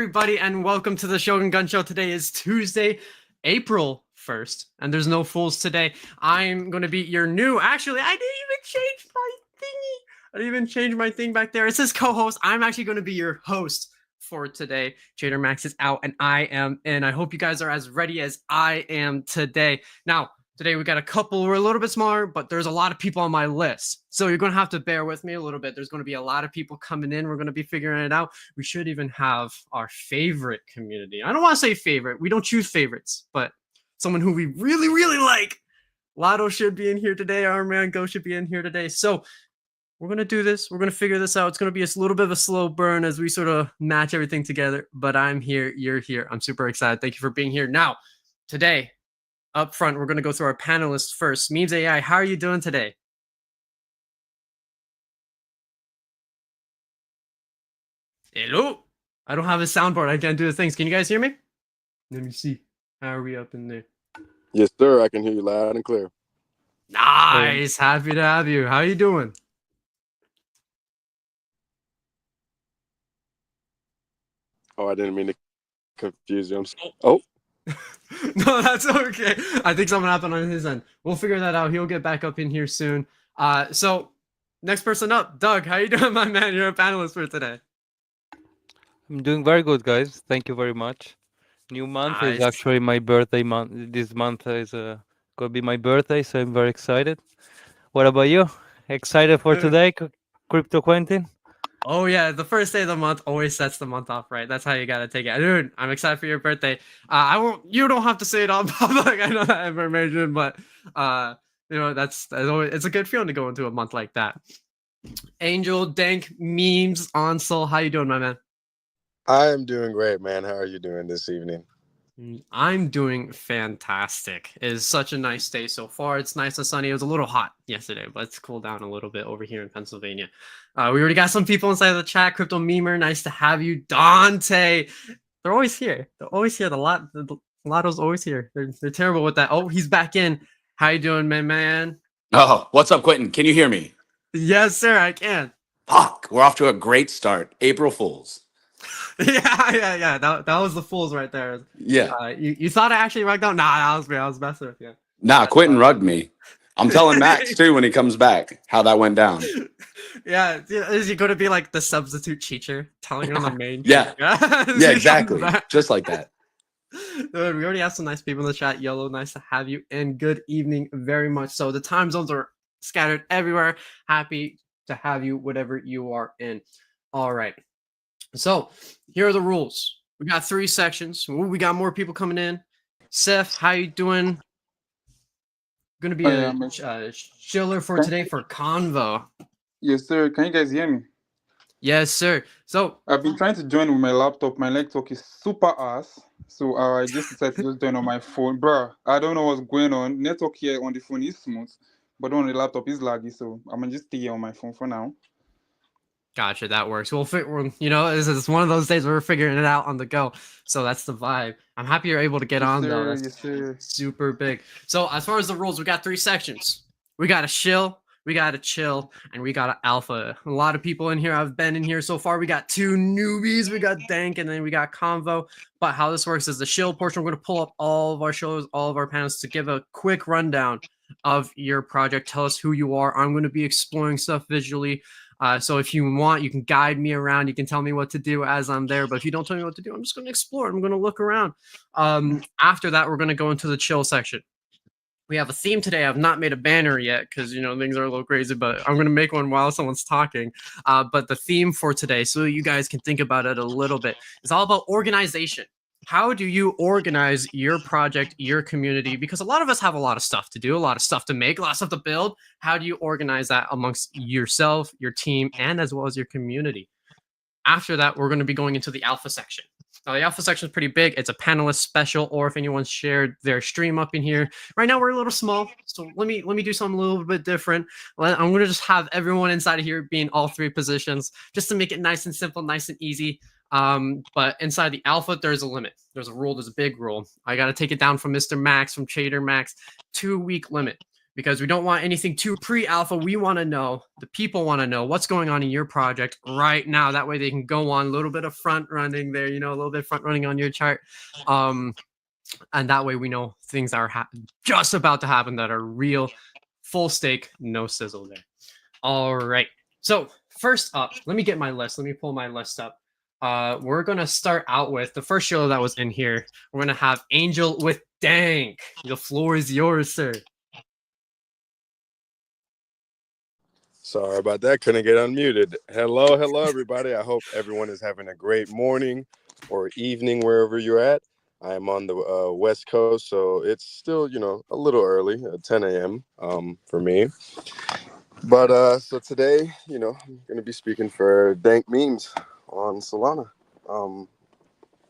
everybody, and welcome to the Shogun Gun Show. Today is Tuesday, April 1st, and there's no fools today. I'm going to be your new... Actually, I didn't even change my thingy. I didn't even change my thing back there. It says co-host. I'm actually going to be your host for today. Trader Max is out, and I am in. I hope you guys are as ready as I am today. Now, today we got a couple, we're a little bit smaller, but there's a lot of people on my list. So you're going to have to bear with me a little bit. There's going to be a lot of people coming in. We're going to be figuring it out. We should even have our favorite community. I don't want to say favorite. We don't choose favorites, but someone who we really, really like. Lotto should be in here today. Our man Go should be in here today. So we're going to do this. We're going to figure this out. It's going to be a little bit of a slow burn as we sort of match everything together, but I'm here. You're here. I'm super excited. Thank you for being here. Now, today, up front, we're going to go through our panelists first. Memes AI, how are you doing today? Hello? I don't have a soundboard. I can't do the things. Can you guys hear me? Let me see. How are we up in there? Yes, sir. I can hear you loud and clear. Nice. Happy to have you. How are you doing? Oh, I didn't mean to confuse you. Oh. No, that's okay. I think something happened on his end. We'll figure that out. He'll get back up in here soon. So next person up, Doug, how you doing, my man? You're a panelist for today. I'm doing very good, guys. Thank you very much. New month is actually my birthday month. This month is gonna be my birthday, so I'm very excited. What about you? Excited for today, Crypto Quentin? Oh yeah, the first day of the month always sets the month off right. That's how you gotta take it, dude. I'm excited for your birthday. I won't. You don't have to say it on public. I know that information, but you know that's always, it's a good feeling to go into a month like that. Angel, Dank, Memes, Onsel, how you doing, my man? I am doing great, man. How are you doing this evening? I'm doing fantastic. It is such a nice day so far. It's nice and sunny. It was a little hot yesterday, but it's cooled down a little bit over here in Pennsylvania. We already got some people inside of the chat. Crypto Memer, nice to have you. Dante, they're always here. They're always here. The Lotto's always here. They're terrible with that. Oh, he's back in. How you doing, man? Oh, what's up, Quentin? Can you hear me? Yes, sir, I can. Fuck, we're off to a great start. April Fools. Yeah. That was the fools right there. Yeah. You thought I actually rugged out? Nah, that was me. I was messing with you. Nah, Quentin rugged me. I'm telling Max too when he comes back how that went down. Yeah, is he going to be like the substitute teacher telling on the main? Yeah, yeah, exactly. Just like that. Dude, we already have some nice people in the chat. Yellow, nice to have you, and good evening very much. So the time zones are scattered everywhere. Happy to have you, whatever you are in. All right. So here are the rules. We got 3 sections. Ooh, we got more people coming in. Seth, how you doing? Going to be a Shiller for today for Convo. Yes, sir. Can you guys hear me? Yes, sir. So I've been trying to join with my laptop. My network is super ass. So I just decided to just join on my phone. Bruh, I don't know what's going on. Network here on the phone is smooth, but on the laptop is laggy. So I'm going to just stay here on my phone for now. Gotcha, that works. You know, it's one of those days where we're figuring it out on the go. So that's the vibe. I'm happy you're able to get on, though. That's super big. So as far as the rules, we got 3 sections. We got a shill, we got a chill, and we got an alpha. A lot of people in here have been in here so far. We got 2 newbies. We got Dank, and then we got Convo. But how this works is the shill portion, we're going to pull up all of our shows, all of our panels to give a quick rundown of your project. Tell us who you are. I'm going to be exploring stuff visually. So if you want, you can guide me around. You can tell me what to do as I'm there. But if you don't tell me what to do, I'm just going to explore. I'm going to look around. After that, we're going to go into the chill section. We have a theme today. I've not made a banner yet because, you know, things are a little crazy, but I'm going to make one while someone's talking. But the theme for today, so you guys can think about it a little bit, is all about organization. How do you organize your project, your community? Because a lot of us have a lot of stuff to do, a lot of stuff to make, a lot of stuff to build. How do you organize that amongst yourself, your team, and as well as your community? After that, we're going to be going into the alpha section. Now, the alpha section is pretty big. It's a panelist special, or if anyone's shared their stream up in here. Right now, we're a little small, so let me do something a little bit different. I'm going to just have everyone inside of here be in all 3 positions, just to make it nice and simple, nice and easy. But inside the alpha, there's a limit. There's a rule. There's a big rule. I got to take it down from Mr. Max, from Trader Max. 2-week limit. because we don't want anything too pre-alpha. We want to know, the people want to know what's going on in your project right now. That way they can go on a little bit of front running there, you know, a little bit front running on your chart. And that way we know things are just about to happen that are real, full stake, no sizzle there. All right. So first up, let me get my list. Let me pull my list up. We're going to start out with the first show that was in here. We're going to have Angel with Dank. The floor is yours, sir. Sorry about that. Couldn't get unmuted. Hello, everybody. I hope everyone is having a great morning or evening wherever you're at. I am on the West Coast, so it's still, you know, a little early, 10 a.m. For me. But so today, you know, I'm going to be speaking for Dank Memes on Solana.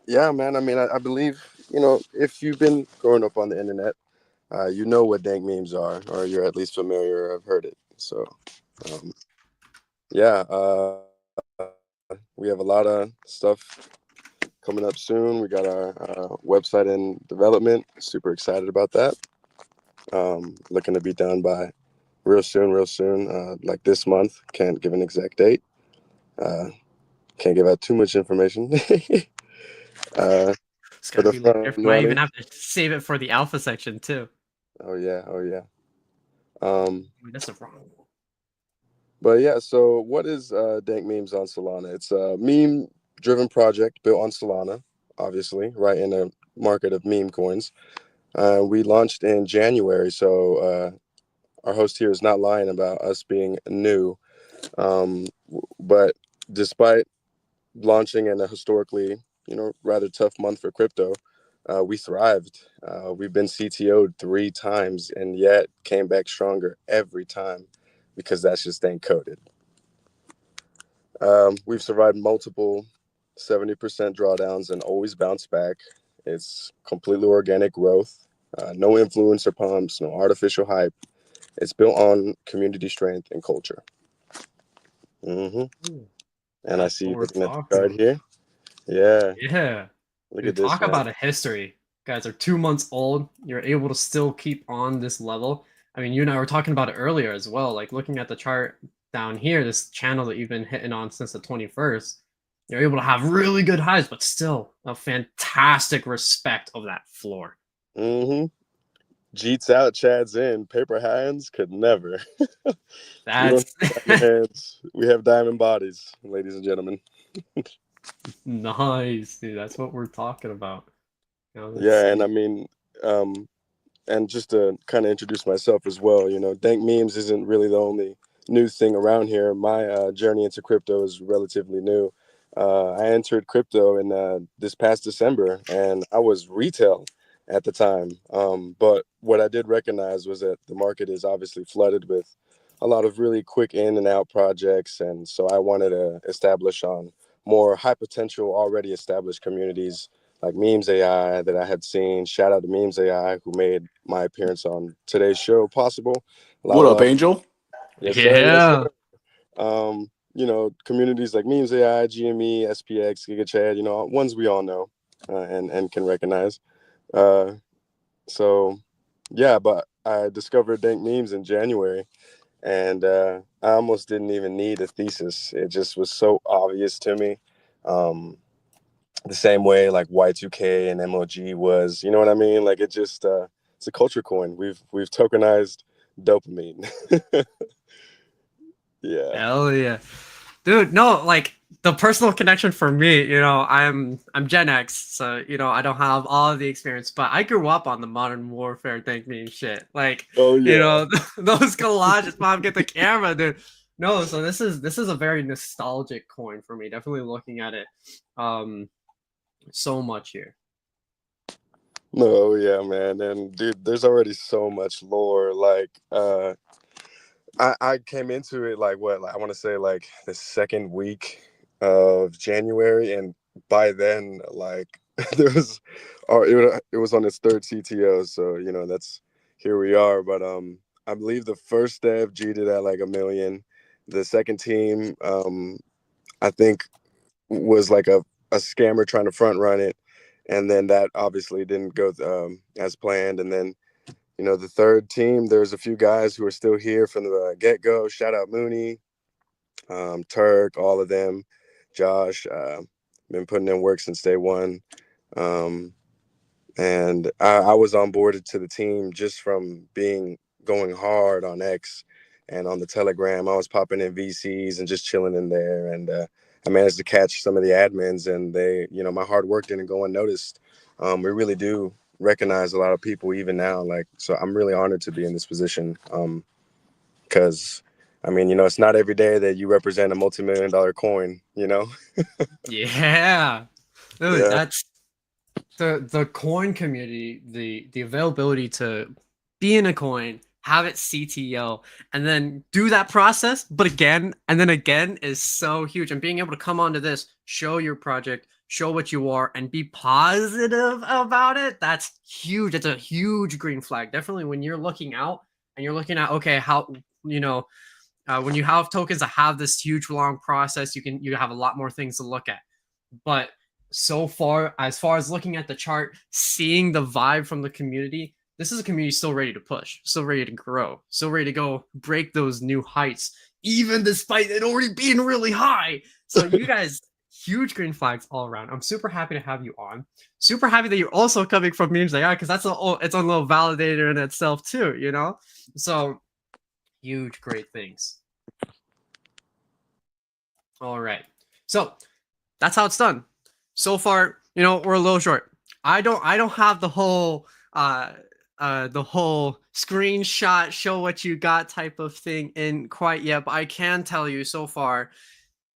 Yeah, man. I mean, I believe, you know, if you've been growing up on the internet, you know what Dank Memes are, or you're at least familiar or have heard it. So, yeah, we have a lot of stuff coming up soon. We got our website in development. Super excited about that. Looking to be done by real soon, like this month. Can't give an exact date. Can't give out too much information. It's For gotta the be like front might even running. have to save it for the alpha section too. Oh yeah. That's the wrong one. But yeah, so what is Dank Memes on Solana? It's a meme-driven project built on Solana, obviously, right in the market of meme coins. We launched in January, so our host here is not lying about us being new. But despite launching in a historically, you know, rather tough month for crypto, we thrived. We've been CTO'd 3 times and yet came back stronger every time because that's just ain't coded. We've survived multiple 70% drawdowns and always bounced back. It's completely organic growth, no influencer pumps, no artificial hype. It's built on community strength and culture. Mm-hmm. And I see you looking at the card here. Yeah. Yeah. Look Dude, at this, talk man. about a history. Guys are 2 months old. You're able to still keep on this level. I mean, you and I were talking about it earlier as well. Like looking at the chart down here, this channel that you've been hitting on since the 21st, you're able to have really good highs, but still a fantastic respect of that floor. Mm-hmm. Jeets out, Chad's in. Paper hands could never. That's We don't have diamond hands. We have diamond bodies, ladies and gentlemen. nice, dude. That's what we're talking about. You know, Yeah, and I mean, and just to kind of introduce myself as well, you know, Dank Memes isn't really the only new thing around here. My journey into crypto is relatively new. I entered crypto in this past December, and I was retail at the time. But what I did recognize was that the market is obviously flooded with a lot of really quick in and out projects, and so I wanted to establish on more high potential, already established communities like Memes AI that I had seen. Shout out to Memes AI who made my appearance on today's show possible. A lot What of up, love. Angel? Yes, sir. Yes, yeah. sir. You know, communities like Memes AI, GME, SPX, Giga Chad, you know, ones we all know and can recognize. So, yeah, but I discovered Dank Memes in January, and I almost didn't even need a thesis. It just was so obvious to me. The same way like Y2K and MOG was, you know what I mean? Like it just it's a culture coin. We've tokenized dopamine. Yeah. Hell yeah. Dude, no, like the personal connection for me, you know, I'm Gen X, so you know, I don't have all of the experience, but I grew up on the Modern Warfare Thank Me shit. Like, Oh you yeah. know, those collages, mom, get the camera, dude. No, so this is a very nostalgic coin for me. Definitely looking at it so much here. No, yeah, man. And dude, there's already so much lore. Like I came into it like what, like I want to say like the second week of January, and by then like there was or it was on its third CTO, so you know that's here we are. But I believe the first dev G'd it at like 1 million. The second team I think was like a scammer trying to front run it, and then that obviously didn't go as planned, and then the third team, there's a few guys who are still here from the get-go. Shout out Mooney, Turk, all of them, Josh, been putting in work since day one. And I was onboarded to the team just from going hard on X and on the Telegram. I was popping in VCs and just chilling in there. And I managed to catch some of the admins, and my hard work didn't go unnoticed. We really do recognize a lot of people even now. So I'm really honored to be in this position. Because it's not every day that you represent a multi-million-dollar coin, Yeah. Dude, Yeah. that's the coin community, the availability to be in a coin, have it CTO, and then do that process, but again and then again is so huge. And being able to come onto this, show your project, show what you are, and be positive about it, that's huge. It's a huge green flag. Definitely when you're looking out and you're looking at, okay, how, when you have tokens that have this huge long process, you have a lot more things to look at. But so far, as far as looking at the chart, seeing the vibe from the community, this is a community still ready to push, still ready to grow, still ready to go break those new heights, even despite it already being really high. So you guys, huge green flags all around. I'm super happy to have you on. Super happy that you're also coming from Memes AI, because that's its own little validator in itself too, So huge, great things. All right. So that's how it's done. So far, we're a little short. I don't have the whole screenshot, show what you got type of thing in quite yet, but I can tell you so far,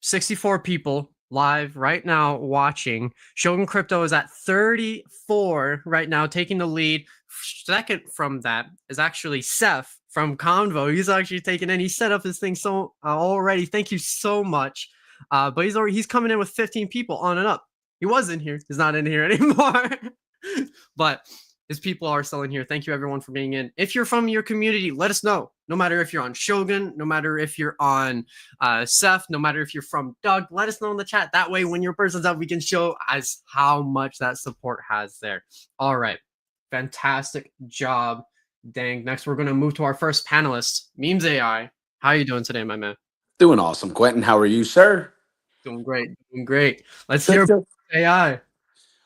64 people live right now watching. Shogun Crypto is at 34 right now, taking the lead. Second from that is actually Seth from Convo. He's actually taken in. He set up his thing so already. Thank you so much. But he's coming in with 15 people on and up. He was in here. He's not in here anymore. But his people are still in here. Thank you everyone for being in. If you're from your community, let us know. No matter if you're on Shogun, no matter if you're on Seth, no matter if you're from Doug, let us know in the chat. That way, when your person's up, we can show as how much that support has there. All right. Fantastic job. Dang. Next, we're going to move to our first panelist, Memes AI. How are you doing today, my man? Doing awesome. Quentin, how are you, sir? Doing great. Doing great. Let's hear about AI.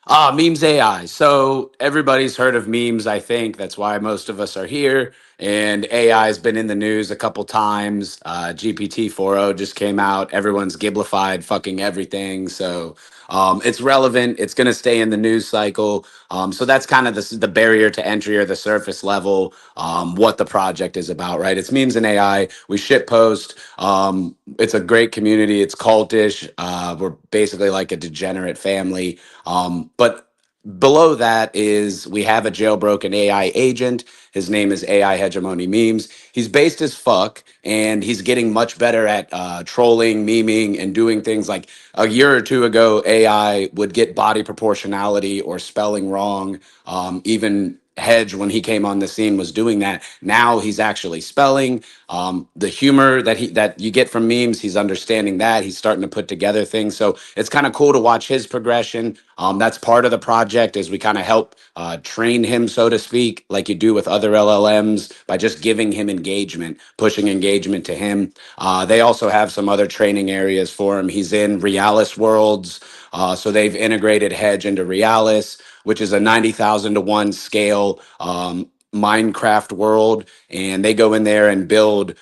Memes AI. So everybody's heard of memes, I think. That's why most of us are here. And AI has been in the news a couple times. GPT-4o just came out. Everyone's giblified fucking everything. So it's relevant. It's going to stay in the news cycle. So that's kind of the barrier to entry or the surface level, what the project is about, right? It's memes and AI. We shitpost. It's a great community. It's cultish. We're basically like a degenerate family. But below that is we have a jailbroken AI agent. His name is AI Hegemony Memes. He's based as fuck, and he's getting much better at trolling, memeing, and doing things like a year or two ago, AI would get body proportionality or spelling wrong. Even Hedge, when he came on the scene, was doing that. Now he's actually spelling. The humor that you get from memes, he's understanding that. He's starting to put together things. So it's kind of cool to watch his progression. That's part of the project, is we kind of help train him, so to speak, like you do with other LLMs, by just giving him engagement, pushing engagement to him. They also have some other training areas for him. He's in Realis Worlds. So they've integrated Hedge into Realis, which is a 90,000 to 1 scale Minecraft world. And they go in there and build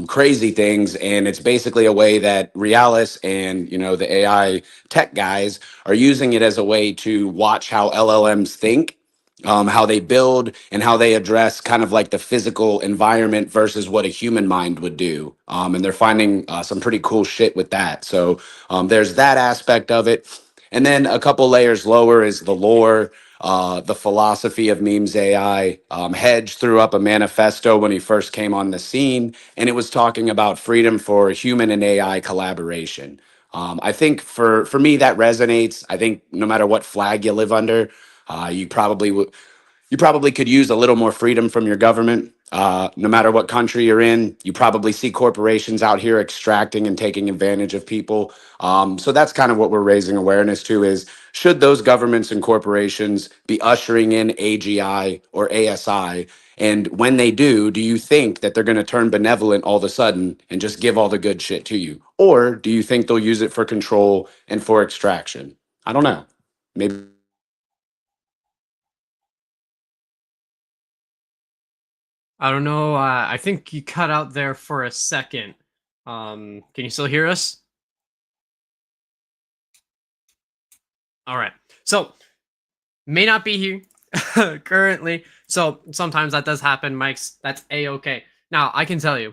crazy things. And it's basically a way that Realis and, the AI tech guys are using it as a way to watch how LLMs think, how they build, and how they address kind of like the physical environment versus what a human mind would do. And they're finding some pretty cool shit with that. So there's that aspect of it. And then a couple layers lower is the lore, the philosophy of Memes AI. Hedge threw up a manifesto when he first came on the scene, and it was talking about freedom for human and AI collaboration. I think for me that resonates. I think no matter what flag you live under, you probably could use a little more freedom from your government. No matter what country you're in, you probably see corporations out here extracting and taking advantage of people. So that's kind of what we're raising awareness to, is should those governments and corporations be ushering in AGI or ASI And when they do you think that they're going to turn benevolent all of a sudden and just give all the good shit to you? Or do you think they'll use it for control and for extraction? I don't know. Maybe. I don't know. I think you cut out there for a second. Can you still hear us? All right. So, may not be here currently. So, sometimes that does happen, Mike's. That's A-okay. Now, I can tell you,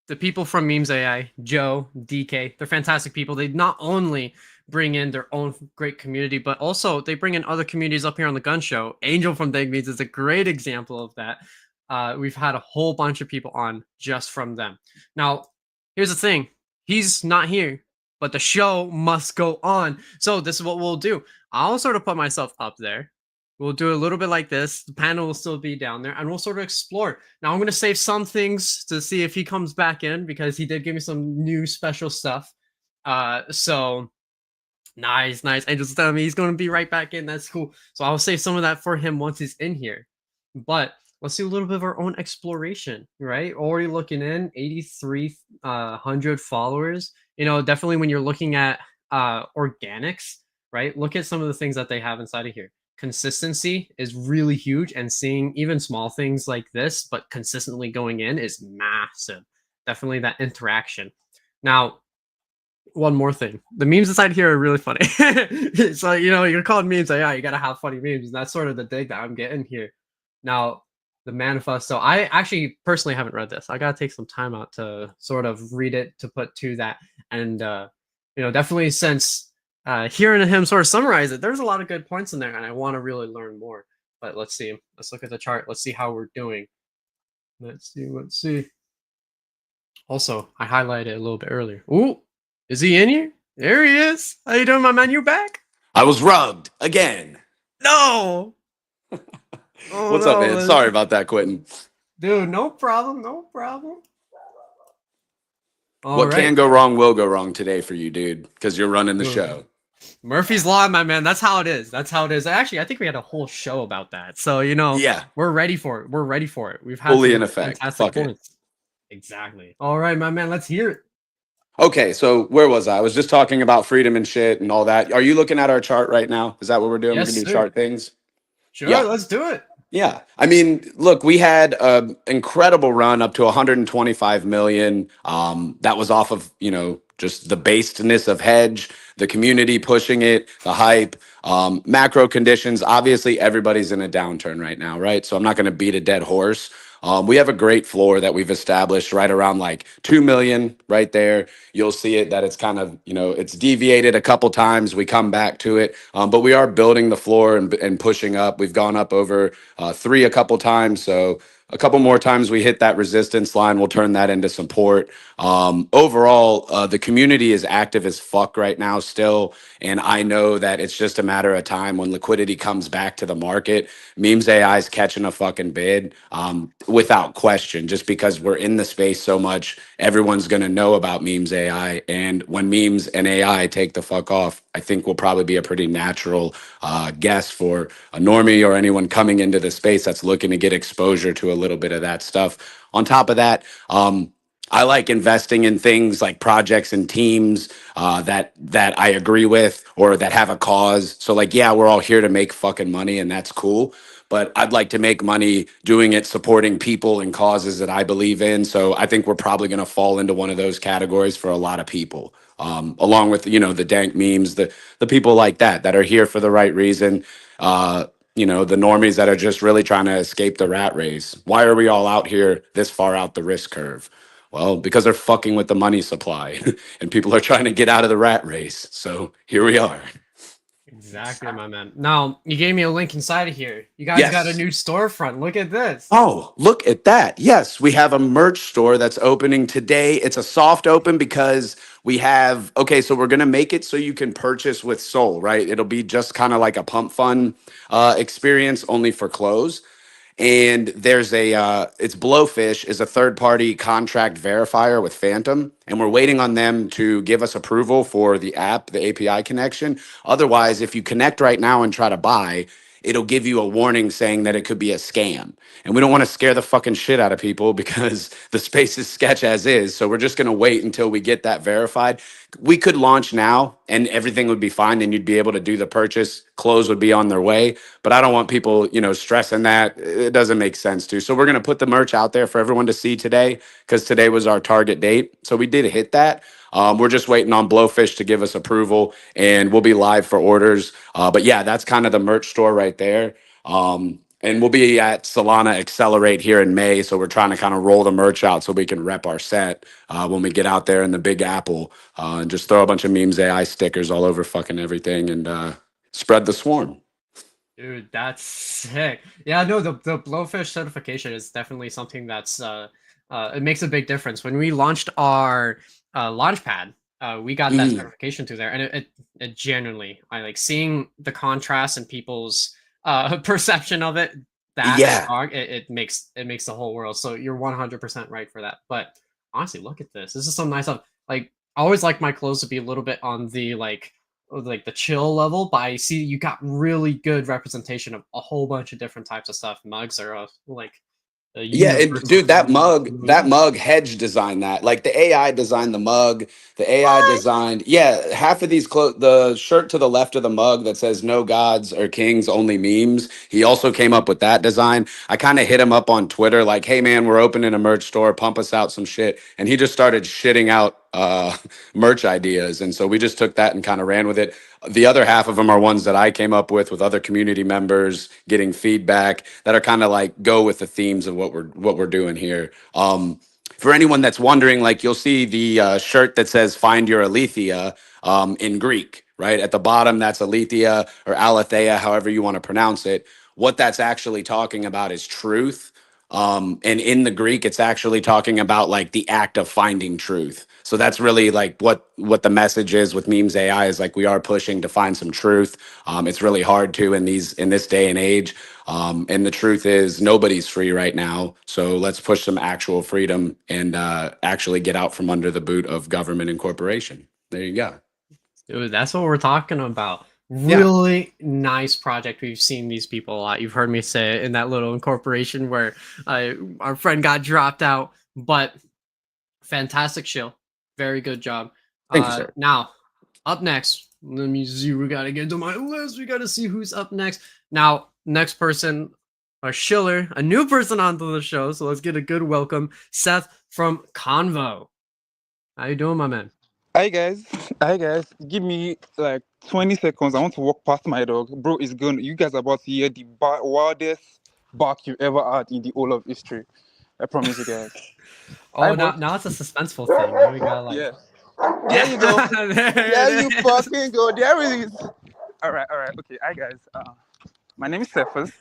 the people from Memes AI, Joe, DK, they're fantastic people. They not only bring in their own great community, but also they bring in other communities up here on the gun show. Angel from Dank Memes is a great example of that. We've had a whole bunch of people on just from them. Now, here's the thing. He's not here, but the show must go on. So this is what we'll do. I'll sort of put myself up there. We'll do a little bit like this. The panel will still be down there, and we'll sort of explore. Now, I'm going to save some things to see if he comes back in, because he did give me some new special stuff. So, nice. Angel's telling me he's going to be right back in. That's cool. So I'll save some of that for him once he's in here. But let's do a little bit of our own exploration, right? Already looking in, 8,300 followers. You know, definitely when you're looking at organics, right? Look at some of the things that they have inside of here. Consistency is really huge, and seeing even small things like this, but consistently going in, is massive. Definitely that interaction. Now, one more thing. The memes inside here are really funny. So, you know, you're calling memes, like, yeah, you gotta have funny memes, and that's sort of the dig that I'm getting here. Now, the manifesto, I actually personally haven't read this. I gotta take some time out to sort of read it, to put to that. And you know, definitely since hearing him sort of summarize it, there's a lot of good points in there, and I want to really learn more. But let's see. Let's look at the chart. Let's see how we're doing. Let's see. Also, I highlighted it a little bit earlier. Ooh, is he in here? There he is. How you doing, my man? You back? I was rugged again. No. Oh, what's up, man? Sorry about that, Quentin. Dude, no problem. What can go wrong will go wrong today for you, dude, because you're running the show. Murphy's Law, my man. That's how it is. Actually, I think we had a whole show about that. So, you know, yeah, we're ready for it. We've had fully in effect. Fantastic points. Exactly. All right, my man. Let's hear it. Okay, so where was I? I was just talking about freedom and shit and all that. Are you looking at our chart right now? Is that what we're doing? Yes, we're going to do sir. chart things? Sure, yeah. Let's do it. Yeah. I mean, look, we had an incredible run up to 125 million. That was off of, you know, just the basedness of hedge, the community pushing it, the hype, macro conditions. Obviously, everybody's in a downturn right now, right? So I'm not going to beat a dead horse. We have a great floor that we've established right around like 2 million right there. You'll see it that it's kind of, you know, it's deviated a couple times. We come back to it, but we are building the floor and pushing up. We've gone up over 3 a couple times. So a couple more times we hit that resistance line, we'll turn that into support. Overall, the community is active as fuck right now still. And I know that it's just a matter of time when liquidity comes back to the market. Memes AI is catching a fucking bid without question, just because we're in the space so much. Everyone's going to know about Memes AI. And when Memes and AI take the fuck off, I think will probably be a pretty natural guess for a normie or anyone coming into the space that's looking to get exposure to a little bit of that stuff. On top of that, I like investing in things like projects and teams that I agree with or that have a cause. So like, yeah, we're all here to make fucking money, and that's cool. But I'd like to make money doing it, supporting people and causes that I believe in. So I think we're probably going to fall into one of those categories for a lot of people, along with, you know, the dank memes, the people like that are here for the right reason. You know, the normies that are just really trying to escape the rat race. Why are we all out here this far out the risk curve? Well, because they're fucking with the money supply and people are trying to get out of the rat race. So here we are. Exactly, my man. Now, you gave me a link inside of here. You guys got a new storefront. Look at this. Oh, look at that. Yes, we have a merch store that's opening today. It's a soft open because we have, okay, so we're going to make it so you can purchase with Soul, right? It'll be just kind of like a pump fun experience only for clothes. And there's it's Blowfish is a third-party contract verifier with Phantom, and we're waiting on them to give us approval for the app, the API connection. Otherwise, if you connect right now and try to buy, it'll give you a warning saying that it could be a scam. And we don't want to scare the fucking shit out of people because the space is sketch as is. So we're just going to wait until we get that verified. We could launch now and everything would be fine and you'd be able to do the purchase. Clothes would be on their way. But I don't want people, stressing that. It doesn't make sense to. So we're going to put the merch out there for everyone to see today because today was our target date. So we did hit that. We're just waiting on Blowfish to give us approval and we'll be live for orders. But yeah, that's kind of the merch store right there. And we'll be at Solana Accelerate here in May. So we're trying to kind of roll the merch out so we can rep our set when we get out there in the Big Apple and just throw a bunch of memes AI stickers all over fucking everything and spread the swarm. Dude, that's sick. Yeah, no, the Blowfish certification is definitely something that's it makes a big difference. When we launched our launchpad, we got that certification through there, and it genuinely, I like seeing the contrast and people's perception of it. That strong, it makes the whole world. So you're 100% right for that. But honestly, look at this. This is some nice stuff. Like, I always like my clothes to be a little bit on the like the chill level, but I see you got really good representation of a whole bunch of different types of stuff. Mugs are like yeah, and dude, that mug Hedge designed that. Like the AI designed the mug, the AI designed, yeah, half of these the shirt to the left of the mug that says no gods or kings, only memes. He also came up with that design. I kind of hit him up on Twitter like, hey man, we're opening a merch store, pump us out some shit. And he just started shitting out merch ideas. And so we just took that and kind of ran with it. The other half of them are ones that I came up with other community members, getting feedback that are kind of like go with the themes of what we're doing here. For anyone that's wondering, like you'll see the shirt that says "Find Your Aletheia" in Greek, right at the bottom. That's Aletheia or Aletheia, however you want to pronounce it. What that's actually talking about is truth. And in the Greek, it's actually talking about like the act of finding truth. So that's really like what the message is with Memes AI is like we are pushing to find some truth. It's really hard to in this day and age. And the truth is nobody's free right now. So let's push some actual freedom and actually get out from under the boot of government and corporation. There you go. Dude, that's what we're talking about. Really nice project. We've seen these people a lot. You've heard me say it in that little incorporation where our friend got dropped out, but fantastic show. Very good job. Thank you, sir. Now, up next, let me see. We got to get to my list. We got to see who's up next. Now, next person, a Shiller, a new person onto the show. So let's get a good welcome. Seth from Convo. How you doing, my man? Hi guys. Give me like 20 seconds. I want to walk past my dog. Bro, it's gone. You guys are about to hear the wildest bark you ever had in the whole of history. I promise you guys. Oh, now it's a suspenseful thing. Now we got like... Yeah. There you go. There you fucking go. There it is. All right. Okay. Hi guys. My name is Cephas.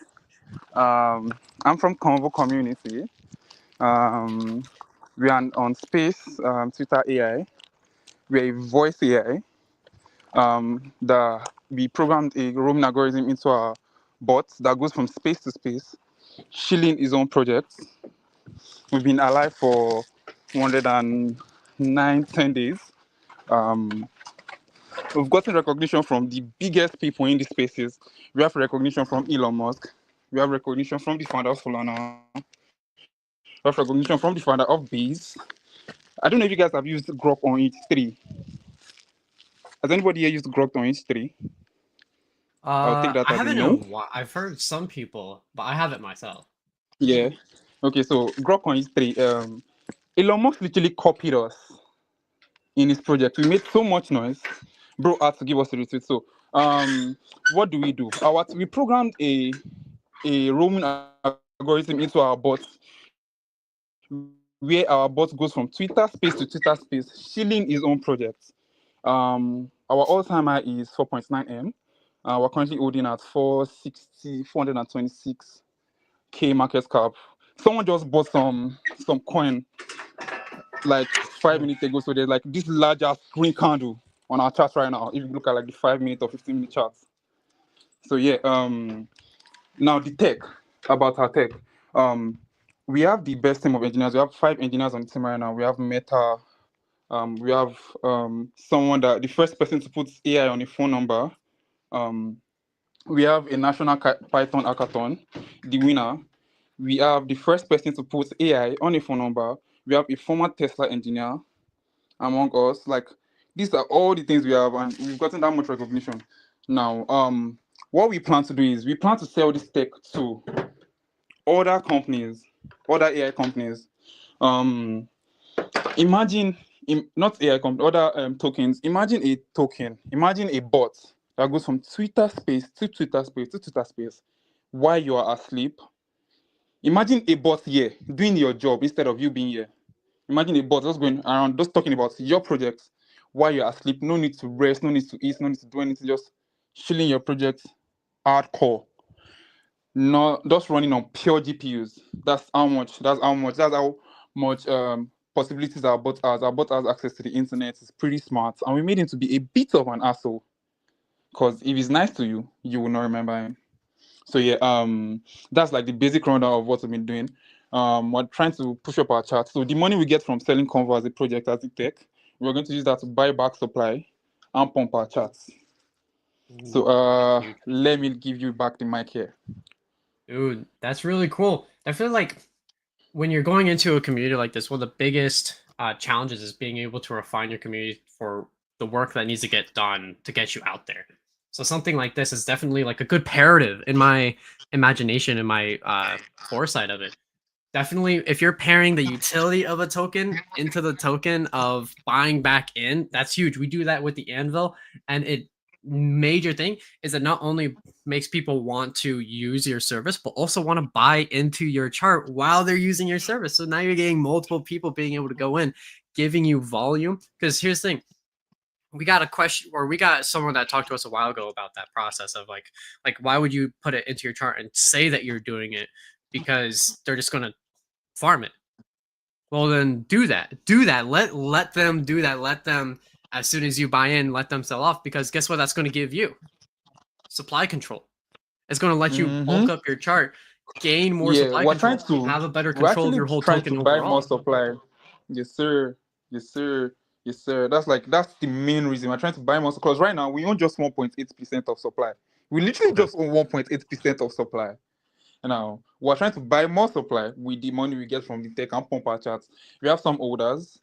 I'm from Convo community. We are on Space, Twitter AI. We're a voice AI. We programmed a roaming algorithm into our bot that goes from space to space, shilling his own project. We've been alive for 10 days. We've gotten recognition from the biggest people in the spaces. We have recognition from Elon Musk. We have recognition from the founder of Solana. We have recognition from the founder of Base. I don't know if you guys have used Grok on H3. Has anybody here used Grok on H3? I'll take that I as haven't a no. I've heard some people, but I haven't myself. Yeah. Okay, so Grok on H3. Elon Musk literally copied us in his project. We made so much noise. Bro had to give us a retweet. So what do? We programmed a roaming algorithm into our bot where our bot goes from Twitter space to Twitter space, shilling his own project. Our all-time high is 4.9 M. We're currently holding at 426K market cap. Someone just bought some coin like 5 minutes ago. So there's like this large ass green candle on our chart right now. If you look at like the 5-minute or 15-minute charts. So yeah, now the tech, about our tech. We have the best team of engineers. We have 5 engineers on the team right now. We have Meta. We have someone that the first person to put AI on a phone number. We have a national Python hackathon. The winner. We have the first person to put AI on a phone number. We have a former Tesla engineer among us. Like, these are all the things we have, and we've gotten that much recognition. Now, what we plan to do is we plan to sell this tech to other companies, other AI companies. Imagine, not AI company, other tokens. Imagine a token. Imagine a bot that goes from Twitter space to Twitter space to Twitter space while you are asleep. Imagine a bot here doing your job instead of you being here. Imagine a bot just going around, just talking about your projects while you're asleep. No need to rest, no need to eat, no need to do anything, just chilling your project hardcore. No, just running on pure GPUs. That's how much possibilities our bot has. Our bot has access to the internet. It's pretty smart. And we made him to be a bit of an asshole. Because if he's nice to you, you will not remember him. So yeah, that's like the basic rundown of what we've been doing. We're trying to push up our chart. So the money we get from selling Convo as a project, as a tech, we're going to use that to buy back supply and pump our charts. So let me give you back the mic here. Dude, that's really cool. I feel like when you're going into a community like this, one of the biggest challenges is being able to refine your community for the work that needs to get done to get you out there. So something like this is definitely like a good paradigm in my imagination and my foresight of it. Definitely, if you're pairing the utility of a token into the token of buying back in, that's huge. We do that with the Anvil, and it major thing is that not only makes people want to use your service, but also want to buy into your chart while they're using your service. So now you're getting multiple people being able to go in, giving you volume. Because here's the thing. We got a question, or we got someone that talked to us a while ago about that process of like why would you put it into your chart and say that you're doing it, because they're just going to farm it. Well, then do that. Let them do that. Let them, as soon as you buy in, let them sell off, because guess what that's going to give you? Supply control. It's going to let you bulk up your chart, gain more supply control, have a better control of your whole token overall. Buy more supply. Yes, sir. Yes, sir. Yes, sir. That's the main reason we're trying to buy more, because right now we own just 1.8% of supply. We literally just own 1.8% of supply. Now we're trying to buy more supply with the money we get from the tech and pump our charts. We have some orders.